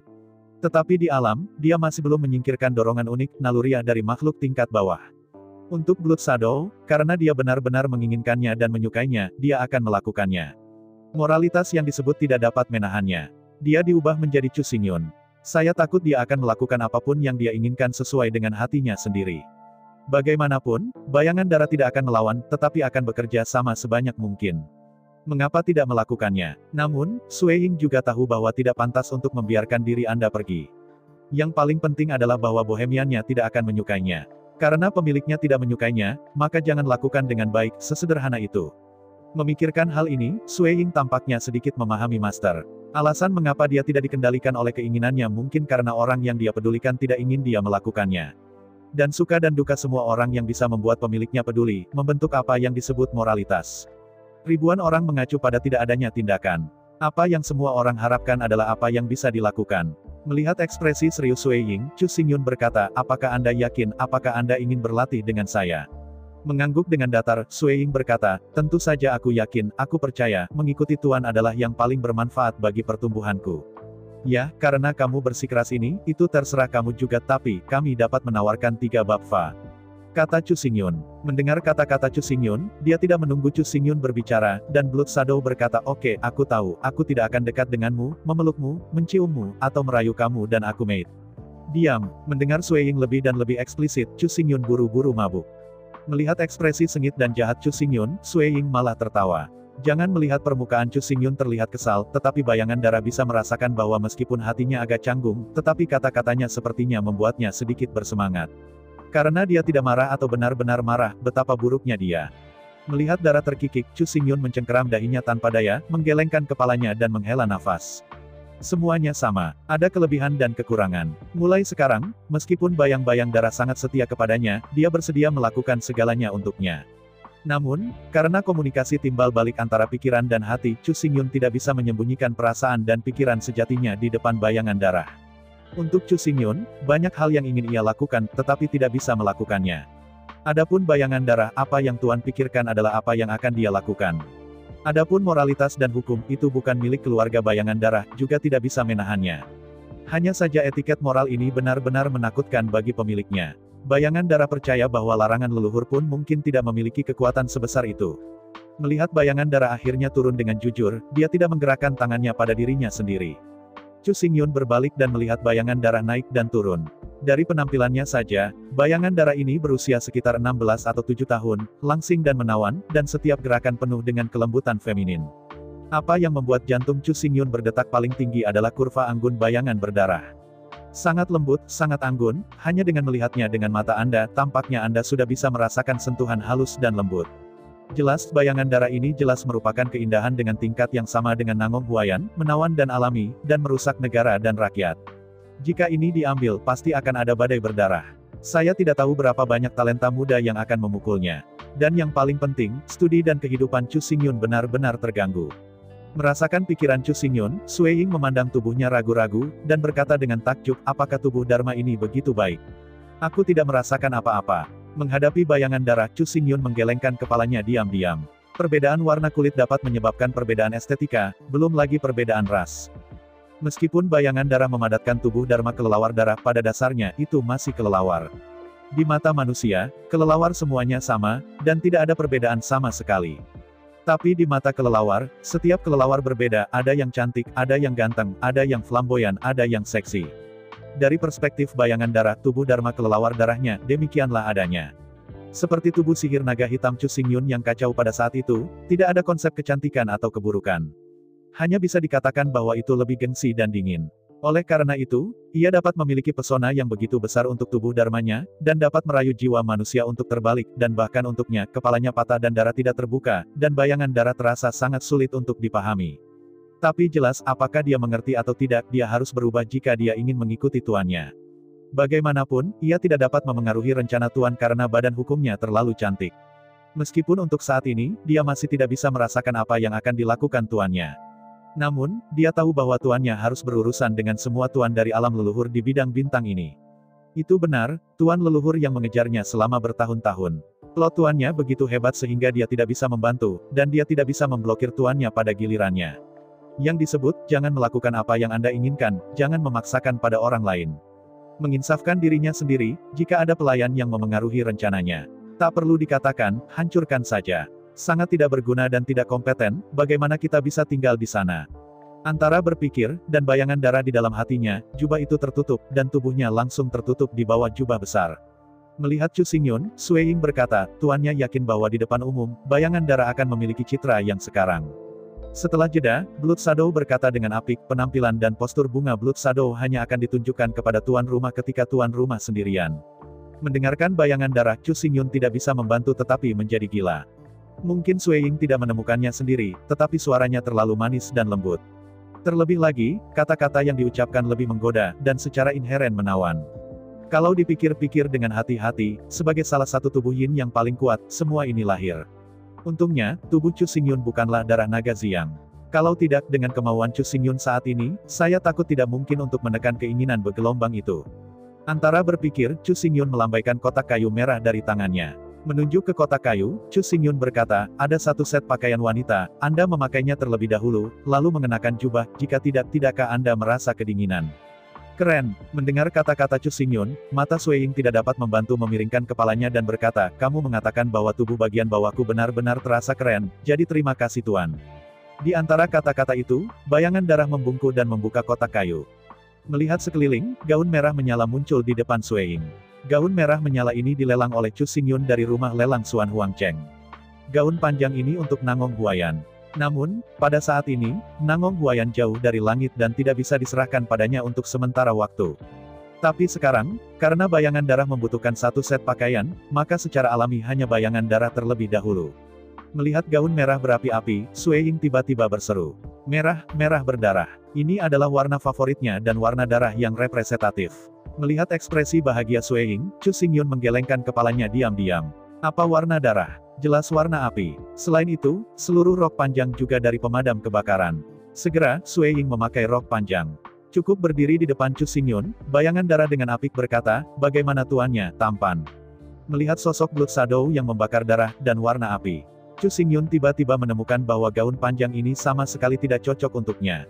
Tetapi di alam, dia masih belum menyingkirkan dorongan unik, naluriah dari makhluk tingkat bawah. Untuk Blood Shadow, karena dia benar-benar menginginkannya dan menyukainya, dia akan melakukannya. Moralitas yang disebut tidak dapat menahannya. Dia diubah menjadi Chu Xingyun. Saya takut dia akan melakukan apapun yang dia inginkan sesuai dengan hatinya sendiri. Bagaimanapun, bayangan darah tidak akan melawan, tetapi akan bekerja sama sebanyak mungkin. Mengapa tidak melakukannya? Namun, Sui Ying juga tahu bahwa tidak pantas untuk membiarkan diri Anda pergi. Yang paling penting adalah bahwa bohemiannya tidak akan menyukainya. Karena pemiliknya tidak menyukainya, maka jangan lakukan dengan baik, sesederhana itu. Memikirkan hal ini, Sui Ying tampaknya sedikit memahami Master. Alasan mengapa dia tidak dikendalikan oleh keinginannya mungkin karena orang yang dia pedulikan tidak ingin dia melakukannya. Dan suka dan duka semua orang yang bisa membuat pemiliknya peduli, membentuk apa yang disebut moralitas. Ribuan orang mengacu pada tidak adanya tindakan. Apa yang semua orang harapkan adalah apa yang bisa dilakukan. Melihat ekspresi serius Sui Ying, Chu Xingyun berkata, apakah Anda yakin, apakah Anda ingin berlatih dengan saya? Mengangguk dengan datar, Sui Ying berkata, tentu saja aku yakin, aku percaya, mengikuti Tuan adalah yang paling bermanfaat bagi pertumbuhanku. Ya, karena kamu bersikeras ini, itu terserah kamu juga tapi, kami dapat menawarkan 3 bab fa. Kata Chu Xingyun. Mendengar kata-kata Chu Xingyun, dia tidak menunggu Chu Xingyun berbicara, dan Blood Shadow berkata oke, aku tahu, aku tidak akan dekat denganmu, memelukmu, menciummu, atau merayu kamu dan aku mate. Diam, mendengar Sui Ying lebih dan lebih eksplisit, Chu Xingyun buru-buru mabuk. Melihat ekspresi sengit dan jahat Chu Xingyun, Sui Ying malah tertawa. Jangan melihat permukaan Chu Xingyun terlihat kesal, tetapi bayangan darah bisa merasakan bahwa meskipun hatinya agak canggung, tetapi kata-katanya sepertinya membuatnya sedikit bersemangat. Karena dia tidak marah atau benar-benar marah, betapa buruknya dia. Melihat darah terkikik, Chu Xingyun mencengkeram dahinya tanpa daya, menggelengkan kepalanya dan menghela nafas. Semuanya sama, ada kelebihan dan kekurangan. Mulai sekarang, meskipun bayang-bayang darah sangat setia kepadanya, dia bersedia melakukan segalanya untuknya. Namun, karena komunikasi timbal balik antara pikiran dan hati, Chu Xingyun tidak bisa menyembunyikan perasaan dan pikiran sejatinya di depan bayangan darah. Untuk Chu Xingyun, banyak hal yang ingin ia lakukan, tetapi tidak bisa melakukannya. Adapun bayangan darah, apa yang Tuan pikirkan adalah apa yang akan dia lakukan. Adapun moralitas dan hukum, itu bukan milik keluarga bayangan darah, juga tidak bisa menahannya. Hanya saja etiket moral ini benar-benar menakutkan bagi pemiliknya. Bayangan darah percaya bahwa larangan leluhur pun mungkin tidak memiliki kekuatan sebesar itu. Melihat bayangan darah akhirnya turun dengan jujur, dia tidak menggerakkan tangannya pada dirinya sendiri. Chu Xingyun berbalik dan melihat bayangan darah naik dan turun. Dari penampilannya saja, bayangan darah ini berusia sekitar 16 atau 7 tahun, langsing dan menawan, dan setiap gerakan penuh dengan kelembutan feminin. Apa yang membuat jantung Chu Xingyun berdetak paling tinggi adalah kurva anggun bayangan berdarah. Sangat lembut, sangat anggun, hanya dengan melihatnya dengan mata Anda, tampaknya Anda sudah bisa merasakan sentuhan halus dan lembut. Jelas, bayangan darah ini jelas merupakan keindahan dengan tingkat yang sama dengan Nangong Huayan, menawan dan alami, dan merusak negara dan rakyat. Jika ini diambil, pasti akan ada badai berdarah. Saya tidak tahu berapa banyak talenta muda yang akan memukulnya. Dan yang paling penting, studi dan kehidupan Chu Xingyun benar-benar terganggu. Merasakan pikiran Chu Xingyun, Sui Ying memandang tubuhnya ragu-ragu, dan berkata dengan takjub, apakah tubuh Dharma ini begitu baik? Aku tidak merasakan apa-apa. Menghadapi bayangan darah, Chu Xingyun menggelengkan kepalanya diam-diam. Perbedaan warna kulit dapat menyebabkan perbedaan estetika, belum lagi perbedaan ras. Meskipun bayangan darah memadatkan tubuh Dharma, kelelawar darah pada dasarnya itu masih kelelawar. Di mata manusia, kelelawar semuanya sama, dan tidak ada perbedaan sama sekali. Tapi di mata kelelawar, setiap kelelawar berbeda, ada yang cantik, ada yang ganteng, ada yang flamboyan, ada yang seksi. Dari perspektif bayangan darah, tubuh Dharma kelelawar darahnya, demikianlah adanya. Seperti tubuh sihir naga hitam Chu Xingyun yang kacau pada saat itu, tidak ada konsep kecantikan atau keburukan. Hanya bisa dikatakan bahwa itu lebih gengsi dan dingin. Oleh karena itu, ia dapat memiliki pesona yang begitu besar untuk tubuh Dharmanya, dan dapat merayu jiwa manusia untuk terbalik, dan bahkan untuknya, kepalanya patah dan darah tidak terbuka, dan bayangan darah terasa sangat sulit untuk dipahami. Tapi jelas, apakah dia mengerti atau tidak, dia harus berubah jika dia ingin mengikuti tuannya. Bagaimanapun, ia tidak dapat memengaruhi rencana tuan karena badan hukumnya terlalu cantik. Meskipun untuk saat ini, dia masih tidak bisa merasakan apa yang akan dilakukan tuannya. Namun, dia tahu bahwa tuannya harus berurusan dengan semua tuan dari alam leluhur di bidang bintang ini. Itu benar, tuan leluhur yang mengejarnya selama bertahun-tahun. Plot tuannya begitu hebat sehingga dia tidak bisa membantu, dan dia tidak bisa memblokir tuannya pada gilirannya. Yang disebut, jangan melakukan apa yang Anda inginkan, jangan memaksakan pada orang lain. Menginsafkan dirinya sendiri, jika ada pelayan yang memengaruhi rencananya. Tak perlu dikatakan, hancurkan saja. Sangat tidak berguna dan tidak kompeten, bagaimana kita bisa tinggal di sana? Antara berpikir, dan bayangan darah di dalam hatinya, jubah itu tertutup, dan tubuhnya langsung tertutup di bawah jubah besar. Melihat Chu Xingyun, Sui Ying berkata, tuannya yakin bahwa di depan umum, bayangan darah akan memiliki citra yang sekarang. Setelah jeda, Blood Shadow berkata dengan apik, penampilan dan postur bunga Blood Shadow hanya akan ditunjukkan kepada tuan rumah ketika tuan rumah sendirian. Mendengarkan bayangan darah, Chu Xingyun tidak bisa membantu tetapi menjadi gila. Mungkin Sui Ying tidak menemukannya sendiri, tetapi suaranya terlalu manis dan lembut. Terlebih lagi, kata-kata yang diucapkan lebih menggoda, dan secara inheren menawan. Kalau dipikir-pikir dengan hati-hati, sebagai salah satu tubuh yin yang paling kuat, semua ini lahir. Untungnya, tubuh Chu Xingyun bukanlah darah naga Xiang. Kalau tidak, dengan kemauan Chu Xingyun saat ini, saya takut tidak mungkin untuk menekan keinginan bergelombang itu. Antara berpikir, Chu Xingyun melambaikan kotak kayu merah dari tangannya. Menunjuk ke kotak kayu, Chu Xingyun berkata, ada satu set pakaian wanita, Anda memakainya terlebih dahulu, lalu mengenakan jubah, jika tidak, tidakkah Anda merasa kedinginan? Keren. Mendengar kata-kata Chu Xingyun, mata Sui Ying tidak dapat membantu memiringkan kepalanya dan berkata, kamu mengatakan bahwa tubuh bagian bawahku benar-benar terasa keren, jadi terima kasih tuan. Di antara kata-kata itu, bayangan darah membungkuk dan membuka kotak kayu. Melihat sekeliling, gaun merah menyala muncul di depan Sui Ying. Gaun merah menyala ini dilelang oleh Chu Xingyun dari rumah lelang Xuan Huangcheng. Gaun panjang ini untuk Nangong Huayan. Namun, pada saat ini, Nangong Huayan jauh dari langit dan tidak bisa diserahkan padanya untuk sementara waktu. Tapi sekarang, karena bayangan darah membutuhkan satu set pakaian, maka secara alami hanya bayangan darah terlebih dahulu. Melihat gaun merah berapi-api, Sui Ying tiba-tiba berseru. Merah, merah berdarah. Ini adalah warna favoritnya dan warna darah yang representatif. Melihat ekspresi bahagia Sui Ying, Chu Xingyun menggelengkan kepalanya diam-diam. Apa warna darah? Jelas warna api. Selain itu, seluruh rok panjang juga dari pemadam kebakaran. Segera, Sui Ying memakai rok panjang. Cukup berdiri di depan Chu Xingyun, bayangan darah dengan apik berkata, bagaimana tuannya, tampan. Melihat sosok Blood Shadow yang membakar darah, dan warna api. Chu Xingyun tiba-tiba menemukan bahwa gaun panjang ini sama sekali tidak cocok untuknya.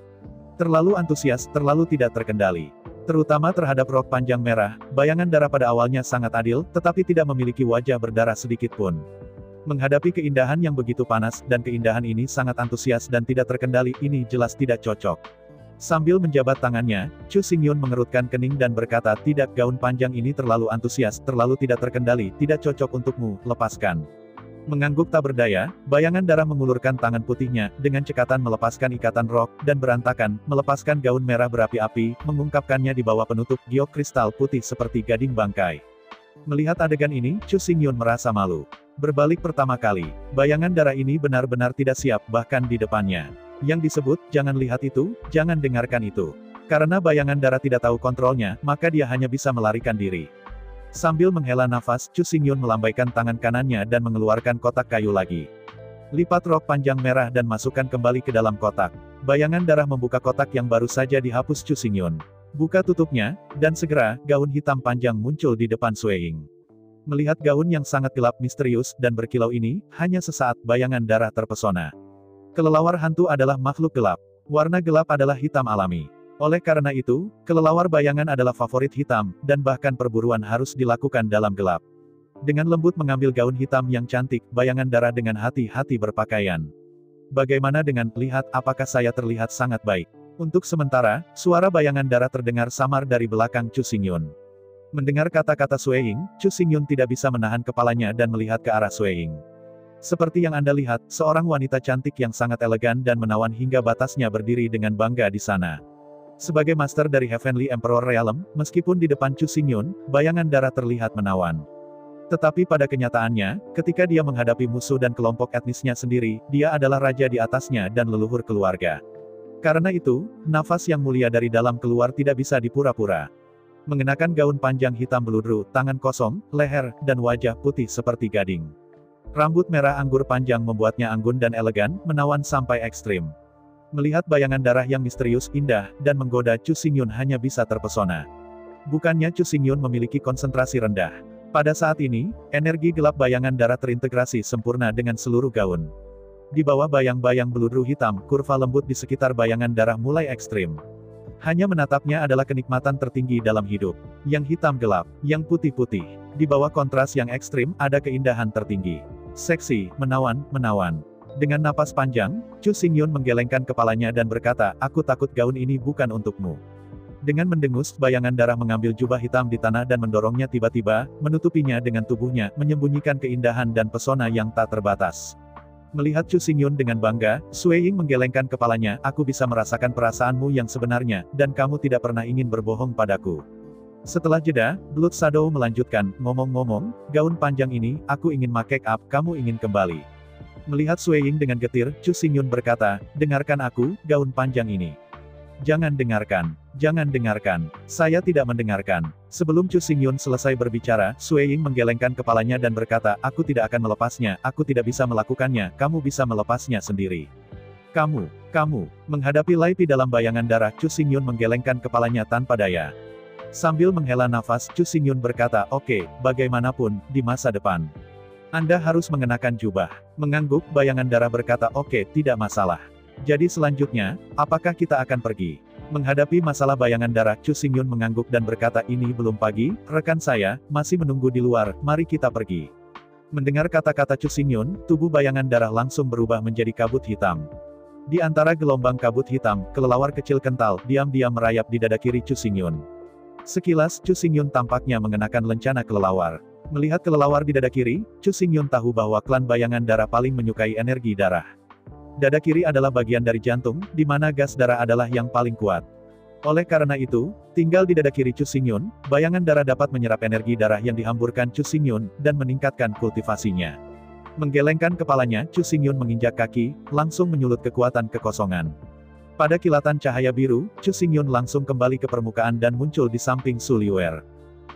Terlalu antusias, terlalu tidak terkendali. Terutama terhadap rok panjang merah, bayangan darah pada awalnya sangat adil, tetapi tidak memiliki wajah berdarah sedikit pun. Menghadapi keindahan yang begitu panas, dan keindahan ini sangat antusias dan tidak terkendali, ini jelas tidak cocok. Sambil menjabat tangannya, Chu Xingyun mengerutkan kening dan berkata, tidak, gaun panjang ini terlalu antusias, terlalu tidak terkendali, tidak cocok untukmu, lepaskan. Mengangguk tak berdaya, bayangan darah mengulurkan tangan putihnya, dengan cekatan melepaskan ikatan rok, dan berantakan, melepaskan gaun merah berapi-api, mengungkapkannya di bawah penutup giok kristal putih seperti gading bangkai. Melihat adegan ini, Chu Xingyun merasa malu. Berbalik pertama kali, bayangan darah ini benar-benar tidak siap, bahkan di depannya. Yang disebut, jangan lihat itu, jangan dengarkan itu. Karena bayangan darah tidak tahu kontrolnya, maka dia hanya bisa melarikan diri. Sambil menghela nafas, Chu Xingyun melambaikan tangan kanannya dan mengeluarkan kotak kayu lagi. Lipat rok panjang merah dan masukkan kembali ke dalam kotak. Bayangan darah membuka kotak yang baru saja dihapus Chu Xingyun. Buka tutupnya, dan segera, gaun hitam panjang muncul di depan Sue Ying. Melihat gaun yang sangat gelap misterius dan berkilau ini, hanya sesaat bayangan darah terpesona. Kelelawar hantu adalah makhluk gelap. Warna gelap adalah hitam alami. Oleh karena itu, kelelawar bayangan adalah favorit hitam, dan bahkan perburuan harus dilakukan dalam gelap. Dengan lembut mengambil gaun hitam yang cantik, bayangan darah dengan hati-hati berpakaian. Bagaimana dengan, lihat, apakah saya terlihat sangat baik? Untuk sementara, suara bayangan darah terdengar samar dari belakang Chu Xingyun. Mendengar kata-kata Sue Ying, Chu Xingyun tidak bisa menahan kepalanya dan melihat ke arah Sue Ying. Seperti yang Anda lihat, seorang wanita cantik yang sangat elegan dan menawan hingga batasnya berdiri dengan bangga di sana. Sebagai master dari Heavenly Emperor Realm, meskipun di depan Chu Xingyun, bayangan darah terlihat menawan. Tetapi pada kenyataannya, ketika dia menghadapi musuh dan kelompok etnisnya sendiri, dia adalah raja di atasnya dan leluhur keluarga. Karena itu, nafas yang mulia dari dalam keluar tidak bisa dipura-pura. Mengenakan gaun panjang hitam beludru, tangan kosong, leher, dan wajah putih seperti gading. Rambut merah anggur panjang membuatnya anggun dan elegan, menawan sampai ekstrim. Melihat bayangan darah yang misterius, indah, dan menggoda, Chu Xingyun hanya bisa terpesona. Bukannya Chu Xingyun memiliki konsentrasi rendah. Pada saat ini, energi gelap bayangan darah terintegrasi sempurna dengan seluruh gaun. Di bawah bayang-bayang beludru hitam, kurva lembut di sekitar bayangan darah mulai ekstrim. Hanya menatapnya adalah kenikmatan tertinggi dalam hidup. Yang hitam gelap, yang putih-putih. Di bawah kontras yang ekstrim, ada keindahan tertinggi. Seksi, menawan, menawan. Dengan napas panjang, Chu Xingyun menggelengkan kepalanya dan berkata, aku takut gaun ini bukan untukmu. Dengan mendengus, bayangan darah mengambil jubah hitam di tanah dan mendorongnya tiba-tiba, menutupinya dengan tubuhnya, menyembunyikan keindahan dan pesona yang tak terbatas. Melihat Chu Xingyun dengan bangga, Sue Ying menggelengkan kepalanya, aku bisa merasakan perasaanmu yang sebenarnya, dan kamu tidak pernah ingin berbohong padaku. Setelah jeda, Blood Shadow melanjutkan, ngomong-ngomong, gaun panjang ini, aku ingin make up, kamu ingin kembali. Melihat Sue Ying dengan getir, Chu Xingyun berkata, dengarkan aku, gaun panjang ini. Jangan dengarkan. Jangan dengarkan. Saya tidak mendengarkan. Sebelum Chu Xingyun selesai berbicara, Sue Ying menggelengkan kepalanya dan berkata, aku tidak akan melepasnya, aku tidak bisa melakukannya, kamu bisa melepasnya sendiri. Kamu. Menghadapi Laipi dalam bayangan darah, Chu Xingyun menggelengkan kepalanya tanpa daya. Sambil menghela nafas, Chu Xingyun berkata, oke, bagaimanapun, di masa depan. Anda harus mengenakan jubah. Mengangguk, bayangan darah berkata, oke, tidak masalah. Jadi selanjutnya, apakah kita akan pergi? Menghadapi masalah bayangan darah, Chu Xingyun mengangguk dan berkata, ini belum pagi, rekan saya, masih menunggu di luar, mari kita pergi. Mendengar kata-kata Chu Xingyun, tubuh bayangan darah langsung berubah menjadi kabut hitam. Di antara gelombang kabut hitam, kelelawar kecil kental, diam-diam merayap di dada kiri Chu Xingyun. Sekilas, Chu Xingyun tampaknya mengenakan lencana kelelawar. Melihat kelelawar di dada kiri, Chu Xingyun tahu bahwa klan bayangan darah paling menyukai energi darah. Dada kiri adalah bagian dari jantung, di mana gas darah adalah yang paling kuat. Oleh karena itu, tinggal di dada kiri Chu Xingyun, bayangan darah dapat menyerap energi darah yang dihamburkan Chu Xingyun, dan meningkatkan kultivasinya. Menggelengkan kepalanya, Chu Xingyun menginjak kaki, langsung menyulut kekuatan kekosongan. Pada kilatan cahaya biru, Chu Xingyun langsung kembali ke permukaan dan muncul di samping Su Liuer.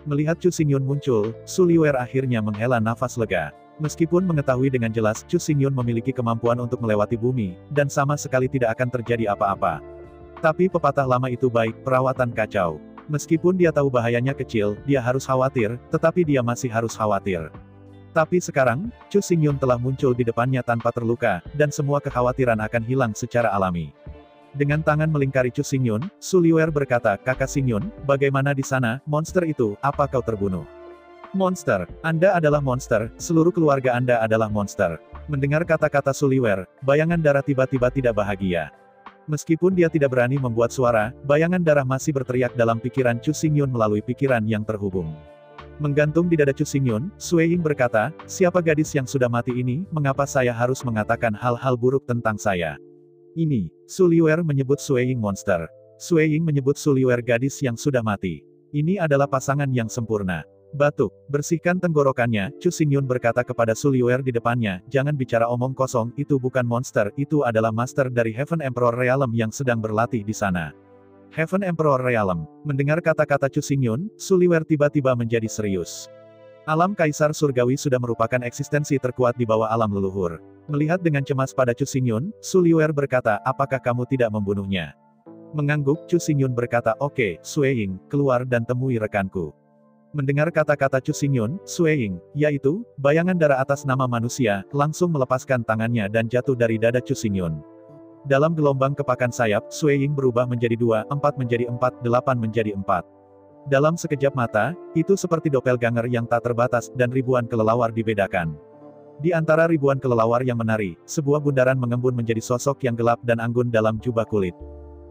Melihat Chu Xingyun muncul, Su Liuer akhirnya menghela nafas lega. Meskipun mengetahui dengan jelas Chu Xingyun memiliki kemampuan untuk melewati bumi, dan sama sekali tidak akan terjadi apa-apa. Tapi pepatah lama itu baik, perawatan kacau. Meskipun dia tahu bahayanya kecil, dia harus khawatir, tetapi dia masih harus khawatir. Tapi sekarang, Chu Xingyun telah muncul di depannya tanpa terluka, dan semua kekhawatiran akan hilang secara alami. Dengan tangan melingkari Chu Xingyun, Su Liuer berkata, kakak Xingyun, bagaimana di sana, monster itu, apa kau terbunuh? Monster, Anda adalah monster, seluruh keluarga Anda adalah monster. Mendengar kata-kata Su Liuer, bayangan darah tiba-tiba tidak bahagia. Meskipun dia tidak berani membuat suara, bayangan darah masih berteriak dalam pikiran Chu Xingyun melalui pikiran yang terhubung. Menggantung di dada Chu Xingyun, Sue Ying berkata, siapa gadis yang sudah mati ini, mengapa saya harus mengatakan hal-hal buruk tentang saya? Ini, Su Liuer menyebut Sue Ying monster. Sue Ying menyebut Su Liuer gadis yang sudah mati. Ini adalah pasangan yang sempurna. Batuk, bersihkan tenggorokannya, Chu Xingyun berkata kepada Su Liuer di depannya, jangan bicara omong kosong, itu bukan monster, itu adalah master dari Heaven Emperor Realm yang sedang berlatih di sana. Heaven Emperor Realm. Mendengar kata-kata Chu Xingyun, Su Liuer tiba-tiba menjadi serius. Alam Kaisar Surgawi sudah merupakan eksistensi terkuat di bawah alam leluhur. Melihat dengan cemas pada Chu Xingyun, Su Liuer berkata, apakah kamu tidak membunuhnya? Mengangguk, Chu Xingyun berkata, oke, Sui Ying, keluar dan temui rekanku. Mendengar kata-kata Chu Xingyun, Sui Ying, yaitu, bayangan darah atas nama manusia, langsung melepaskan tangannya dan jatuh dari dada Chu Xingyun. Dalam gelombang kepakan sayap, Sui Ying berubah menjadi 2, 4 menjadi 4, 8 menjadi 4. Dalam sekejap mata, itu seperti doppelganger yang tak terbatas, dan ribuan kelelawar dibedakan. Di antara ribuan kelelawar yang menari, sebuah bundaran mengembun menjadi sosok yang gelap dan anggun dalam jubah kulit.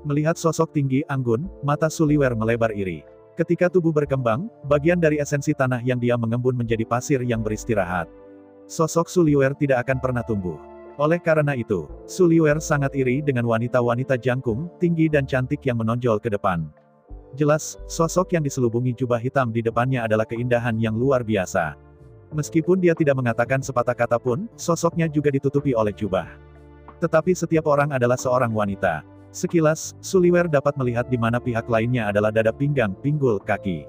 Melihat sosok tinggi, anggun, mata Su Liuer melebar iri. Ketika tubuh berkembang, bagian dari esensi tanah yang diam mengembun menjadi pasir yang beristirahat. Sosok Su Liuer tidak akan pernah tumbuh. Oleh karena itu, Su Liuer sangat iri dengan wanita-wanita jangkung, tinggi dan cantik yang menonjol ke depan. Jelas, sosok yang diselubungi jubah hitam di depannya adalah keindahan yang luar biasa. Meskipun dia tidak mengatakan sepatah kata pun, sosoknya juga ditutupi oleh jubah. Tetapi setiap orang adalah seorang wanita. Sekilas, Su Liuer dapat melihat di mana pihak lainnya adalah dada, pinggang, pinggul, kaki.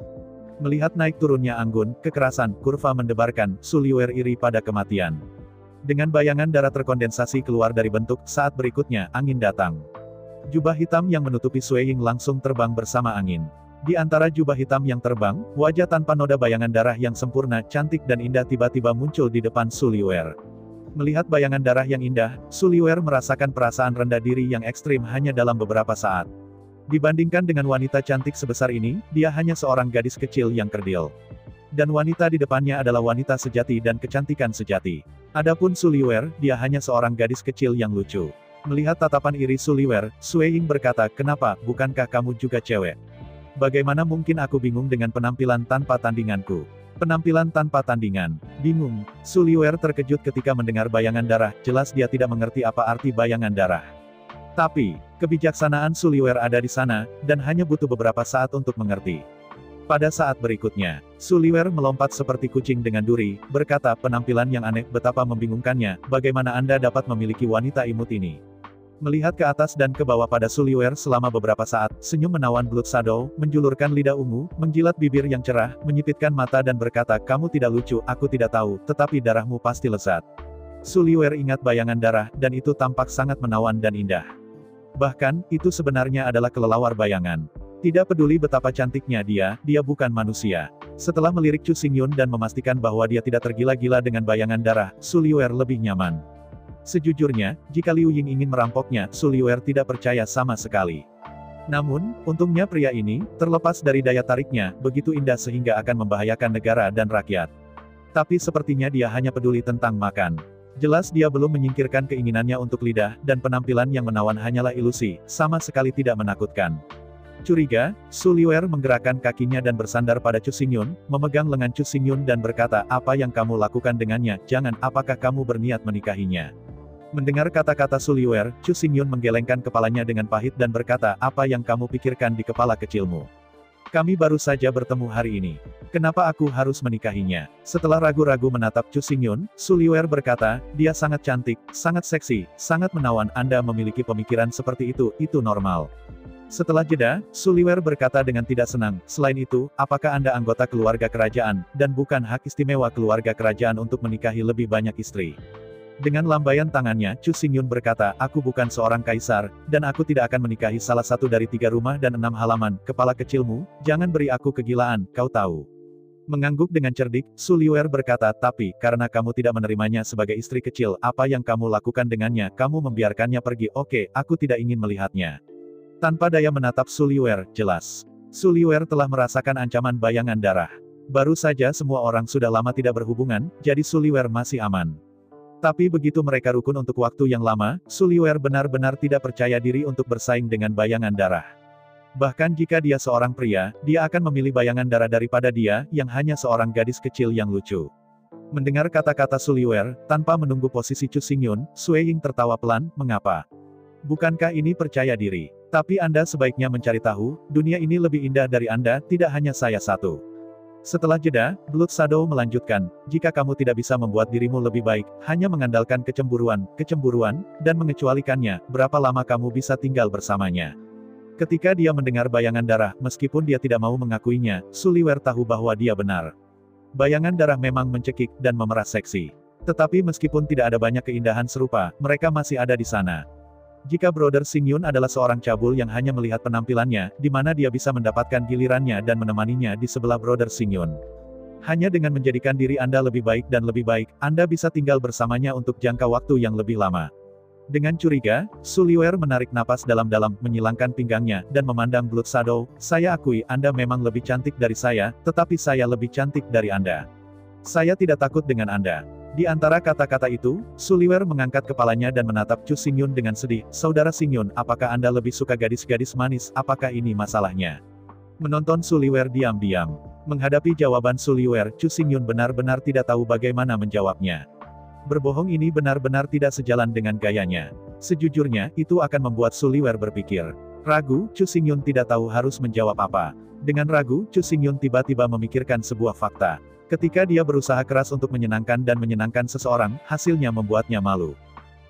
Melihat naik turunnya anggun, kekerasan, kurva mendebarkan, Su Liuer iri pada kematian. Dengan bayangan darah terkondensasi keluar dari bentuk, saat berikutnya, angin datang. Jubah hitam yang menutupi Sui Ying langsung terbang bersama angin. Di antara jubah hitam yang terbang, wajah tanpa noda bayangan darah yang sempurna, cantik dan indah tiba-tiba muncul di depan Su Liuer. Melihat bayangan darah yang indah, Su Liuer merasakan perasaan rendah diri yang ekstrim hanya dalam beberapa saat. Dibandingkan dengan wanita cantik sebesar ini, dia hanya seorang gadis kecil yang kerdil. Dan wanita di depannya adalah wanita sejati dan kecantikan sejati. Adapun Su Liuer, dia hanya seorang gadis kecil yang lucu. Melihat tatapan iri Su Liuer, Sui Ying berkata, kenapa, bukankah kamu juga cewek? Bagaimana mungkin aku bingung dengan penampilan tanpa tandinganku? Penampilan tanpa tandingan. Bingung. Su Liuer terkejut ketika mendengar bayangan darah, jelas dia tidak mengerti apa arti bayangan darah. Tapi, kebijaksanaan Su Liuer ada di sana, dan hanya butuh beberapa saat untuk mengerti. Pada saat berikutnya, Su Liuer melompat seperti kucing dengan duri, berkata, penampilan yang aneh, betapa membingungkannya, bagaimana Anda dapat memiliki wanita imut ini? Melihat ke atas dan ke bawah pada Su Liuer selama beberapa saat, senyum menawan Blood Shadow, menjulurkan lidah ungu, menjilat bibir yang cerah, menyipitkan mata dan berkata, kamu tidak lucu, aku tidak tahu, tetapi darahmu pasti lezat. Su Liuer ingat bayangan darah, dan itu tampak sangat menawan dan indah. Bahkan, itu sebenarnya adalah kelelawar bayangan. Tidak peduli betapa cantiknya dia bukan manusia. Setelah melirik Chu Xingyun dan memastikan bahwa dia tidak tergila-gila dengan bayangan darah, Su Liuer lebih nyaman. Sejujurnya, jika Liu Ying ingin merampoknya, Su Liuer tidak percaya sama sekali. Namun, untungnya pria ini, terlepas dari daya tariknya, begitu indah sehingga akan membahayakan negara dan rakyat. Tapi sepertinya dia hanya peduli tentang makan. Jelas dia belum menyingkirkan keinginannya untuk lidah, dan penampilan yang menawan hanyalah ilusi, sama sekali tidak menakutkan. Curiga, Su Liuer menggerakkan kakinya dan bersandar pada Chu Xingyun, memegang lengan Chu Xingyun dan berkata, apa yang kamu lakukan dengannya, jangan, apakah kamu berniat menikahinya? Mendengar kata-kata Su Liuer, Chu Xingyun menggelengkan kepalanya dengan pahit dan berkata, apa yang kamu pikirkan di kepala kecilmu? Kami baru saja bertemu hari ini. Kenapa aku harus menikahinya? Setelah ragu-ragu menatap Chu Xingyun, Su Liuer berkata, dia sangat cantik, sangat seksi, sangat menawan, Anda memiliki pemikiran seperti itu normal. Setelah jeda, Su Liuer berkata dengan tidak senang, selain itu, apakah Anda anggota keluarga kerajaan, dan bukan hak istimewa keluarga kerajaan untuk menikahi lebih banyak istri? Dengan lambaian tangannya, Chu Xingyun berkata, aku bukan seorang kaisar, dan aku tidak akan menikahi salah satu dari 3 rumah dan 6 halaman, kepala kecilmu, jangan beri aku kegilaan, kau tahu. Mengangguk dengan cerdik, Su Liuer berkata, tapi, karena kamu tidak menerimanya sebagai istri kecil, apa yang kamu lakukan dengannya, kamu membiarkannya pergi, oke, aku tidak ingin melihatnya. Tanpa daya menatap Su Liuer, jelas. Su Liuer telah merasakan ancaman bayangan darah. Baru saja semua orang sudah lama tidak berhubungan, jadi Su Liuer masih aman. Tapi begitu mereka rukun untuk waktu yang lama, Su Liuer benar-benar tidak percaya diri untuk bersaing dengan bayangan darah. Bahkan jika dia seorang pria, dia akan memilih bayangan darah daripada dia, yang hanya seorang gadis kecil yang lucu. Mendengar kata-kata Su Liuer, tanpa menunggu posisi Chu Xingyun, Sui Ying tertawa pelan, mengapa? Bukankah ini percaya diri? Tapi Anda sebaiknya mencari tahu, dunia ini lebih indah dari Anda, tidak hanya saya satu. Setelah jeda, Blood Shadow melanjutkan, jika kamu tidak bisa membuat dirimu lebih baik, hanya mengandalkan kecemburuan, dan mengecualikannya, berapa lama kamu bisa tinggal bersamanya? Ketika dia mendengar bayangan darah, meskipun dia tidak mau mengakuinya, Su Liuer tahu bahwa dia benar. Bayangan darah memang mencekik dan memeras seksi. Tetapi meskipun tidak ada banyak keindahan serupa, mereka masih ada di sana. Jika Brother Xingyun adalah seorang cabul yang hanya melihat penampilannya, di mana dia bisa mendapatkan gilirannya dan menemaninya di sebelah Brother Xingyun. Hanya dengan menjadikan diri Anda lebih baik dan lebih baik, Anda bisa tinggal bersamanya untuk jangka waktu yang lebih lama. Dengan curiga, Su Liuer menarik napas dalam-dalam, menyilangkan pinggangnya, dan memandang Blood Shadow. Saya akui Anda memang lebih cantik dari saya, tetapi saya lebih cantik dari Anda. Saya tidak takut dengan Anda. Di antara kata-kata itu, Su Liuer mengangkat kepalanya dan menatap Chu Xingyun dengan sedih. Saudara Xingyun, apakah Anda lebih suka gadis-gadis manis? Apakah ini masalahnya? Menonton Su Liuer diam-diam. Menghadapi jawaban Su Liuer, Chu Xingyun benar-benar tidak tahu bagaimana menjawabnya. Berbohong ini benar-benar tidak sejalan dengan gayanya. Sejujurnya, itu akan membuat Su Liuer berpikir. Ragu, Chu Xingyun tidak tahu harus menjawab apa. Dengan ragu, Chu Xingyun tiba-tiba memikirkan sebuah fakta. Ketika dia berusaha keras untuk menyenangkan dan menyenangkan seseorang, hasilnya membuatnya malu.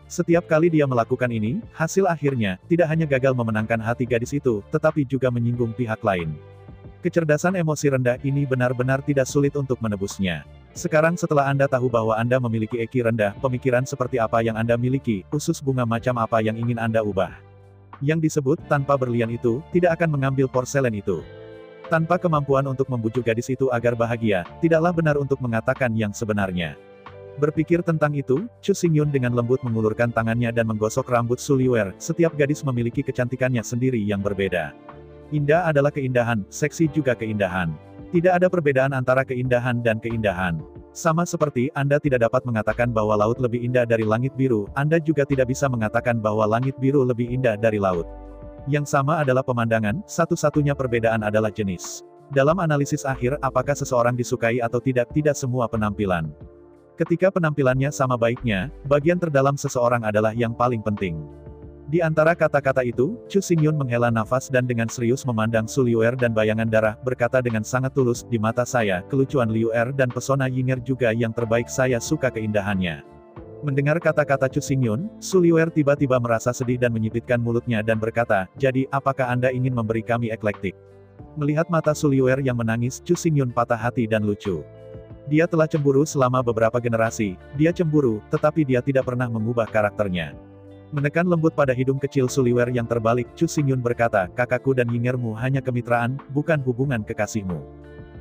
Setiap kali dia melakukan ini, hasil akhirnya, tidak hanya gagal memenangkan hati gadis itu, tetapi juga menyinggung pihak lain. Kecerdasan emosi rendah ini benar-benar tidak sulit untuk menebusnya. Sekarang setelah Anda tahu bahwa Anda memiliki EQ rendah, pemikiran seperti apa yang Anda miliki, usus bunga macam apa yang ingin Anda ubah. Yang disebut, tanpa berlian itu, tidak akan mengambil porselen itu. Tanpa kemampuan untuk membujuk gadis itu agar bahagia, tidaklah benar untuk mengatakan yang sebenarnya. Berpikir tentang itu, Chu Xingyun dengan lembut mengulurkan tangannya dan menggosok rambut Su Liuer. Setiap gadis memiliki kecantikannya sendiri yang berbeda. Indah adalah keindahan, seksi juga keindahan. Tidak ada perbedaan antara keindahan dan keindahan. Sama seperti Anda tidak dapat mengatakan bahwa laut lebih indah dari langit biru, Anda juga tidak bisa mengatakan bahwa langit biru lebih indah dari laut. Yang sama adalah pemandangan, satu-satunya perbedaan adalah jenis. Dalam analisis akhir, apakah seseorang disukai atau tidak semua penampilan. Ketika penampilannya sama baiknya, bagian terdalam seseorang adalah yang paling penting. Di antara kata-kata itu, Chu Xingyun menghela nafas dan dengan serius memandang Su Liuer dan bayangan darah, berkata dengan sangat tulus, di mata saya, kelucuan Liuer dan pesona Yinger juga yang terbaik, saya suka keindahannya. Mendengar kata-kata Chu Xingyun, Su Liuer tiba-tiba merasa sedih dan menyipitkan mulutnya dan berkata, jadi, apakah Anda ingin memberi kami eklektik? Melihat mata Su Liuer yang menangis, Chu Xingyun patah hati dan lucu. Dia telah cemburu selama beberapa generasi, dia cemburu, tetapi dia tidak pernah mengubah karakternya. Menekan lembut pada hidung kecil Su Liuer yang terbalik, Chu Xingyun berkata, kakakku dan Yingermu hanya kemitraan, bukan hubungan kekasihmu.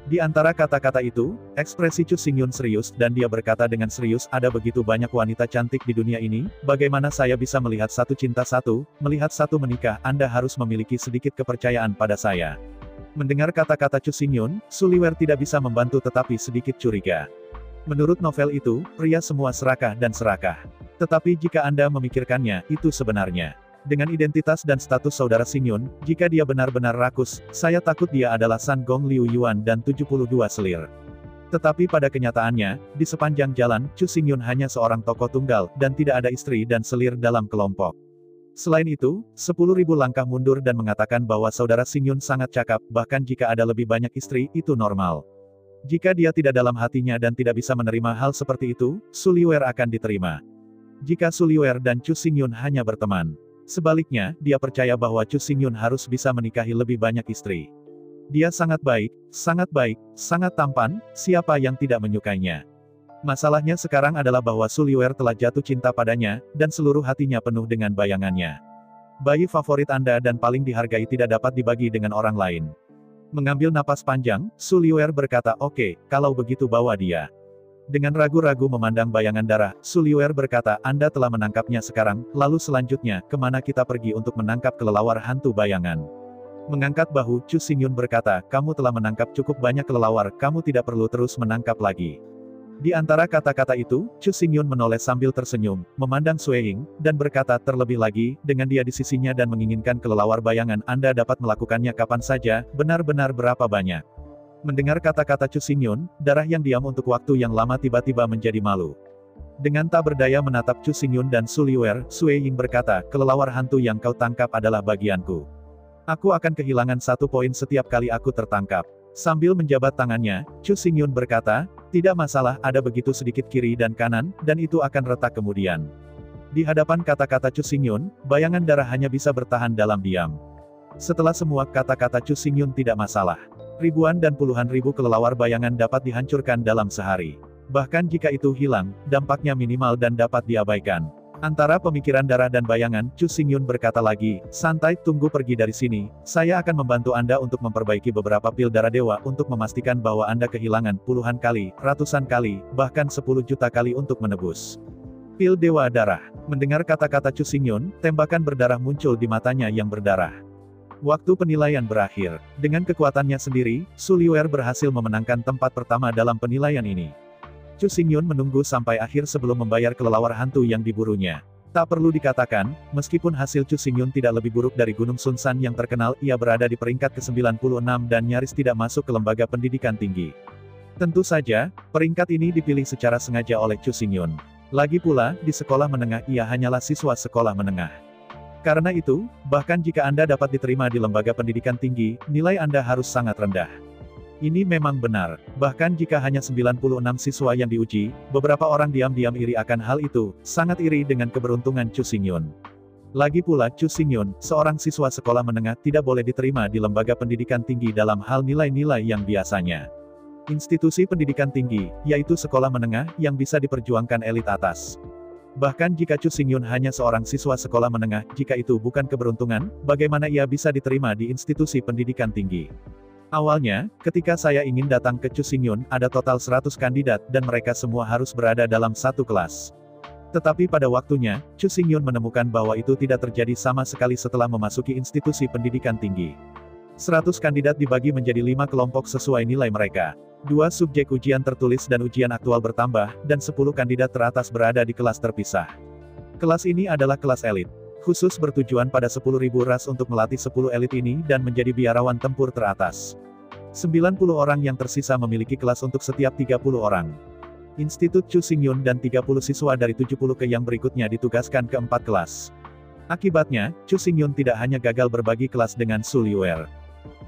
Di antara kata-kata itu, ekspresi Chu Xingyun serius, dan dia berkata dengan serius, ada begitu banyak wanita cantik di dunia ini, bagaimana saya bisa melihat satu cinta satu, melihat satu menikah, Anda harus memiliki sedikit kepercayaan pada saya. Mendengar kata-kata Chu Xingyun, Su Liuer tidak bisa membantu tetapi sedikit curiga. Menurut novel itu, pria semua serakah dan serakah. Tetapi jika Anda memikirkannya, itu sebenarnya. Dengan identitas dan status saudara Xingyun, jika dia benar-benar rakus, saya takut dia adalah San Gong Liu Yuan dan 72 selir. Tetapi pada kenyataannya, di sepanjang jalan, Chu Xingyun hanya seorang tokoh tunggal, dan tidak ada istri dan selir dalam kelompok. Selain itu, 10.000 langkah mundur dan mengatakan bahwa saudara Xingyun sangat cakap, bahkan jika ada lebih banyak istri, itu normal. Jika dia tidak dalam hatinya dan tidak bisa menerima hal seperti itu, Su Liuer akan diterima. Jika Su Liuer dan Chu Xingyun hanya berteman. Sebaliknya, dia percaya bahwa Chu Xingyun harus bisa menikahi lebih banyak istri. Dia sangat baik, sangat tampan, siapa yang tidak menyukainya. Masalahnya sekarang adalah bahwa Su Liuer telah jatuh cinta padanya, dan seluruh hatinya penuh dengan bayangannya. Bayi favorit Anda dan paling dihargai tidak dapat dibagi dengan orang lain. Mengambil napas panjang, Su Liuer berkata, oke, kalau begitu bawa dia. Dengan ragu-ragu memandang bayangan darah, Su Liuer berkata, Anda telah menangkapnya sekarang, lalu selanjutnya, kemana kita pergi untuk menangkap kelelawar hantu bayangan? Mengangkat bahu, Chu Xingyun berkata, kamu telah menangkap cukup banyak kelelawar, kamu tidak perlu terus menangkap lagi. Di antara kata-kata itu, Chu Xingyun menoleh sambil tersenyum, memandang Sue Ying, dan berkata, terlebih lagi, dengan dia di sisinya dan menginginkan kelelawar bayangan, Anda dapat melakukannya kapan saja, benar-benar berapa banyak. Mendengar kata-kata Chu Xingyun, darah yang diam untuk waktu yang lama tiba-tiba menjadi malu. Dengan tak berdaya menatap Chu Xingyun dan Su Liuer, Sue Ying berkata, kelelawar hantu yang kau tangkap adalah bagianku. Aku akan kehilangan 1 poin setiap kali aku tertangkap. Sambil menjabat tangannya, Chu Xingyun berkata, tidak masalah, ada begitu sedikit kiri dan kanan, dan itu akan retak kemudian. Di hadapan kata-kata Chu Xingyun, bayangan darah hanya bisa bertahan dalam diam. Setelah semua kata-kata Chu Xingyun tidak masalah. Ribuan dan puluhan ribu kelelawar bayangan dapat dihancurkan dalam sehari. Bahkan jika itu hilang, dampaknya minimal dan dapat diabaikan. Antara pemikiran darah dan bayangan, Chu Xingyun berkata lagi, santai, tunggu pergi dari sini, saya akan membantu Anda untuk memperbaiki beberapa pil darah dewa untuk memastikan bahwa Anda kehilangan puluhan kali, ratusan kali, bahkan 10 juta kali untuk menebus. Pil dewa darah. Mendengar kata-kata Chu Xingyun, tembakan berdarah muncul di matanya yang berdarah. Waktu penilaian berakhir. Dengan kekuatannya sendiri, Su Liuer berhasil memenangkan tempat pertama dalam penilaian ini. Chu Xingyun menunggu sampai akhir sebelum membayar kelelawar hantu yang diburunya. Tak perlu dikatakan, meskipun hasil Chu Xingyun tidak lebih buruk dari Gunung Sunsan yang terkenal, ia berada di peringkat ke-96 dan nyaris tidak masuk ke lembaga pendidikan tinggi. Tentu saja, peringkat ini dipilih secara sengaja oleh Chu Xingyun. Lagi pula, di sekolah menengah ia hanyalah siswa sekolah menengah. Karena itu, bahkan jika Anda dapat diterima di lembaga pendidikan tinggi, nilai Anda harus sangat rendah. Ini memang benar, bahkan jika hanya 96 siswa yang diuji, beberapa orang diam-diam iri akan hal itu, sangat iri dengan keberuntungan Chu Xingyun. Lagi pula Chu Xingyun, seorang siswa sekolah menengah tidak boleh diterima di lembaga pendidikan tinggi dalam hal nilai-nilai yang biasanya. Institusi pendidikan tinggi, yaitu sekolah menengah, yang bisa diperjuangkan elit atas. Bahkan jika Chu Xingyun hanya seorang siswa sekolah menengah, jika itu bukan keberuntungan, bagaimana ia bisa diterima di institusi pendidikan tinggi? Awalnya, ketika saya ingin datang ke Chu Xingyun, ada total 100 kandidat, dan mereka semua harus berada dalam satu kelas. Tetapi pada waktunya, Chu Xingyun menemukan bahwa itu tidak terjadi sama sekali setelah memasuki institusi pendidikan tinggi. 100 kandidat dibagi menjadi 5 kelompok sesuai nilai mereka. 2 subjek ujian tertulis dan ujian aktual bertambah, dan 10 kandidat teratas berada di kelas terpisah. Kelas ini adalah kelas elit. Khusus bertujuan pada 10.000 ras untuk melatih 10 elit ini dan menjadi biarawan tempur teratas. 90 orang yang tersisa memiliki kelas untuk setiap 30 orang. Institut Chu Xingyun dan 30 siswa dari 70 ke yang berikutnya ditugaskan ke 4 kelas. Akibatnya, Chu Xingyun tidak hanya gagal berbagi kelas dengan Su Liuer.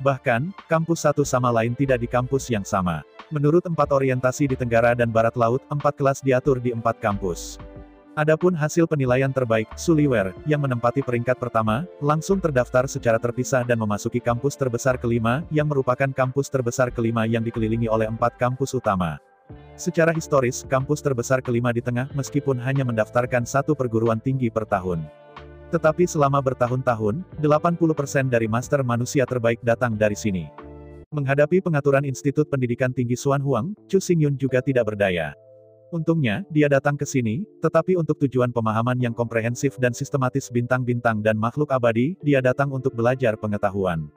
Bahkan, kampus satu sama lain tidak di kampus yang sama. Menurut 4 orientasi di Tenggara dan Barat Laut, 4 kelas diatur di 4 kampus. Adapun hasil penilaian terbaik, Su Liuer, yang menempati peringkat pertama, langsung terdaftar secara terpisah dan memasuki kampus terbesar kelima, yang merupakan kampus terbesar kelima yang dikelilingi oleh 4 kampus utama. Secara historis, kampus terbesar kelima di tengah, meskipun hanya mendaftarkan 1 perguruan tinggi per tahun. Tetapi selama bertahun-tahun, 80% dari master manusia terbaik datang dari sini. Menghadapi pengaturan Institut Pendidikan Tinggi Xuan Huang, Chu Xingyun juga tidak berdaya. Untungnya, dia datang ke sini, tetapi untuk tujuan pemahaman yang komprehensif dan sistematis bintang-bintang dan makhluk abadi, dia datang untuk belajar pengetahuan.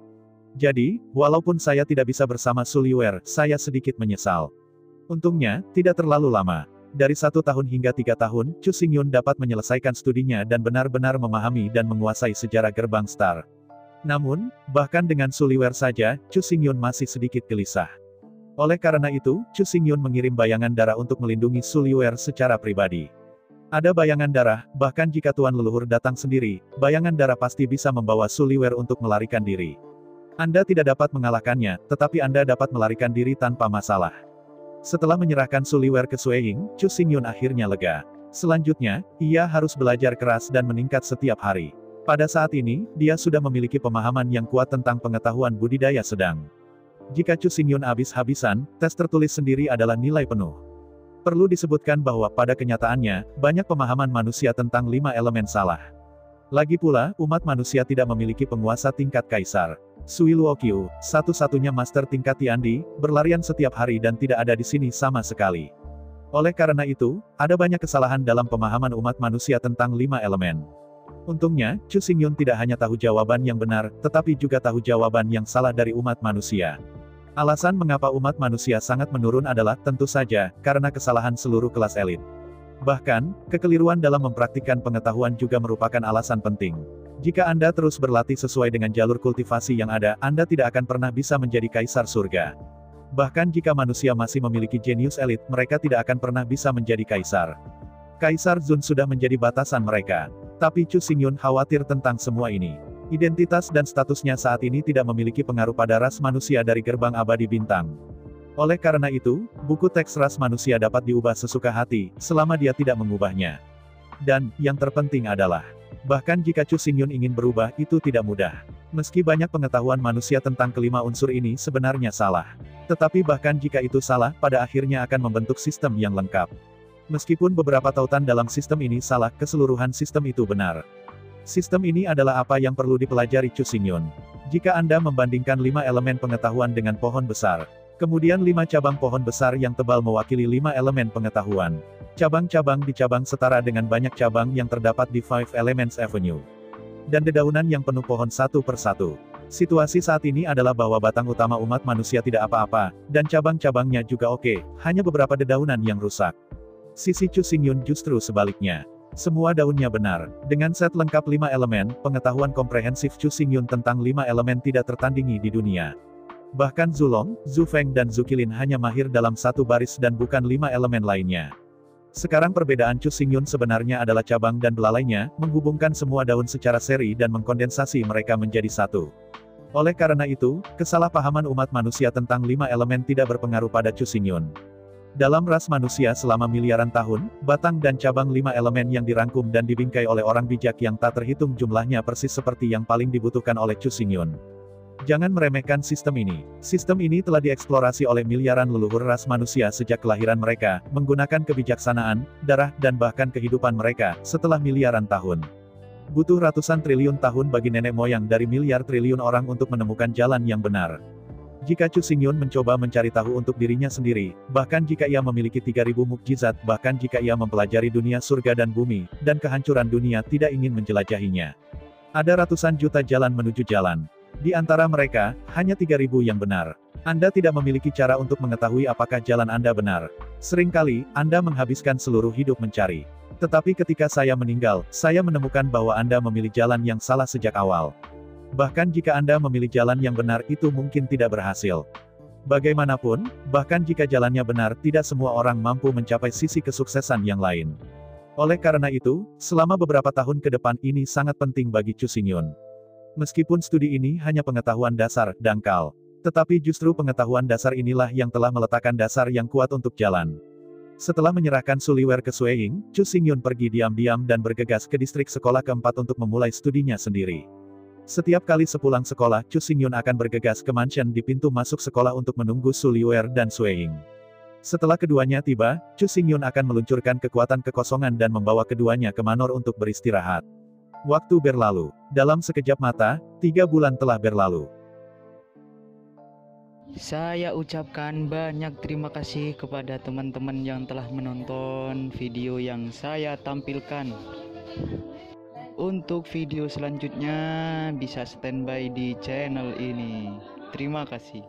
Jadi, walaupun saya tidak bisa bersama Su Liuer, saya sedikit menyesal. Untungnya, tidak terlalu lama. Dari 1 tahun hingga 3 tahun, Chu Xingyun dapat menyelesaikan studinya dan benar-benar memahami dan menguasai sejarah gerbang star. Namun, bahkan dengan Su Liuer saja, Chu Xingyun masih sedikit gelisah. Oleh karena itu, Chu Xingyun mengirim bayangan darah untuk melindungi Su Liuer secara pribadi. Ada bayangan darah, bahkan jika Tuan Leluhur datang sendiri, bayangan darah pasti bisa membawa Su Liuer untuk melarikan diri. Anda tidak dapat mengalahkannya, tetapi Anda dapat melarikan diri tanpa masalah. Setelah menyerahkan Su Liuer ke Sue Ying, Chu Xingyun akhirnya lega. Selanjutnya, ia harus belajar keras dan meningkat setiap hari. Pada saat ini, dia sudah memiliki pemahaman yang kuat tentang pengetahuan budidaya sedang. Jika Chu Xingyun habis-habisan, tes tertulis sendiri adalah nilai penuh. Perlu disebutkan bahwa pada kenyataannya, banyak pemahaman manusia tentang 5 elemen salah. Lagi pula, umat manusia tidak memiliki penguasa tingkat kaisar. Sui Luoqiu, satu-satunya master tingkat Tiandi, berlarian setiap hari dan tidak ada di sini sama sekali. Oleh karena itu, ada banyak kesalahan dalam pemahaman umat manusia tentang 5 elemen. Untungnya, Chu Xingyun tidak hanya tahu jawaban yang benar, tetapi juga tahu jawaban yang salah dari umat manusia. Alasan mengapa umat manusia sangat menurun adalah, tentu saja, karena kesalahan seluruh kelas elit. Bahkan, kekeliruan dalam mempraktikkan pengetahuan juga merupakan alasan penting. Jika Anda terus berlatih sesuai dengan jalur kultivasi yang ada, Anda tidak akan pernah bisa menjadi kaisar surga. Bahkan jika manusia masih memiliki jenius elit, mereka tidak akan pernah bisa menjadi kaisar. Kaisar Zun sudah menjadi batasan mereka. Tapi Chu Xingyun khawatir tentang semua ini. Identitas dan statusnya saat ini tidak memiliki pengaruh pada ras manusia dari gerbang abadi bintang. Oleh karena itu, buku teks ras manusia dapat diubah sesuka hati, selama dia tidak mengubahnya. Dan, yang terpenting adalah, bahkan jika Chu Xingyun ingin berubah, itu tidak mudah. Meski banyak pengetahuan manusia tentang kelima unsur ini sebenarnya salah. Tetapi bahkan jika itu salah, pada akhirnya akan membentuk sistem yang lengkap. Meskipun beberapa tautan dalam sistem ini salah, keseluruhan sistem itu benar. Sistem ini adalah apa yang perlu dipelajari Chu Xingyun. Jika Anda membandingkan 5 elemen pengetahuan dengan pohon besar, kemudian 5 cabang pohon besar yang tebal mewakili 5 elemen pengetahuan. Cabang-cabang di cabang setara dengan banyak cabang yang terdapat di Five Elements Avenue. Dan dedaunan yang penuh pohon satu per satu. Situasi saat ini adalah bahwa batang utama umat manusia tidak apa-apa, dan cabang-cabangnya juga oke, hanya beberapa dedaunan yang rusak. Sisi Chu Xingyun justru sebaliknya. Semua daunnya benar. Dengan set lengkap 5 elemen, pengetahuan komprehensif Chu Xingyun tentang 5 elemen tidak tertandingi di dunia. Bahkan Zulong, Zhu Feng dan Zhu Qilin hanya mahir dalam satu baris dan bukan 5 elemen lainnya. Sekarang perbedaan Chu Xingyun sebenarnya adalah cabang dan belalainya, menghubungkan semua daun secara seri dan mengkondensasi mereka menjadi satu. Oleh karena itu, kesalahpahaman umat manusia tentang 5 elemen tidak berpengaruh pada Chu Xingyun. Dalam ras manusia selama miliaran tahun, batang dan cabang 5 elemen yang dirangkum dan dibingkai oleh orang bijak yang tak terhitung jumlahnya persis seperti yang paling dibutuhkan oleh Chu Xingyun. Jangan meremehkan sistem ini. Sistem ini telah dieksplorasi oleh miliaran leluhur ras manusia sejak kelahiran mereka, menggunakan kebijaksanaan, darah, dan bahkan kehidupan mereka, setelah miliaran tahun. Butuh ratusan triliun tahun bagi nenek moyang dari miliar triliun orang untuk menemukan jalan yang benar. Jika Chu Xingyun mencoba mencari tahu untuk dirinya sendiri, bahkan jika ia memiliki 3000 mukjizat, bahkan jika ia mempelajari dunia surga dan bumi, dan kehancuran dunia tidak ingin menjelajahinya. Ada ratusan juta jalan menuju jalan. Di antara mereka, hanya 3000 yang benar. Anda tidak memiliki cara untuk mengetahui apakah jalan Anda benar. Seringkali, Anda menghabiskan seluruh hidup mencari. Tetapi ketika saya meninggal, saya menemukan bahwa Anda memilih jalan yang salah sejak awal. Bahkan jika Anda memilih jalan yang benar, itu mungkin tidak berhasil. Bagaimanapun, bahkan jika jalannya benar, tidak semua orang mampu mencapai sisi kesuksesan yang lain. Oleh karena itu, selama beberapa tahun ke depan ini sangat penting bagi Chu Xingyun. Meskipun studi ini hanya pengetahuan dasar, dangkal. Tetapi justru pengetahuan dasar inilah yang telah meletakkan dasar yang kuat untuk jalan. Setelah menyerahkan Suliwer ke Sue Ying, Chu Xingyun pergi diam-diam dan bergegas ke distrik sekolah keempat untuk memulai studinya sendiri. Setiap kali sepulang sekolah, Chu Xingyun akan bergegas ke mansion di pintu masuk sekolah untuk menunggu Suliwer dan Sue Ying. Setelah keduanya tiba, Chu Xingyun akan meluncurkan kekuatan kekosongan dan membawa keduanya ke manor untuk beristirahat. Waktu berlalu. Dalam sekejap mata, 3 bulan telah berlalu. Saya ucapkan banyak terima kasih kepada teman-teman yang telah menonton video yang saya tampilkan. Untuk video selanjutnya bisa standby di channel ini. Terima kasih.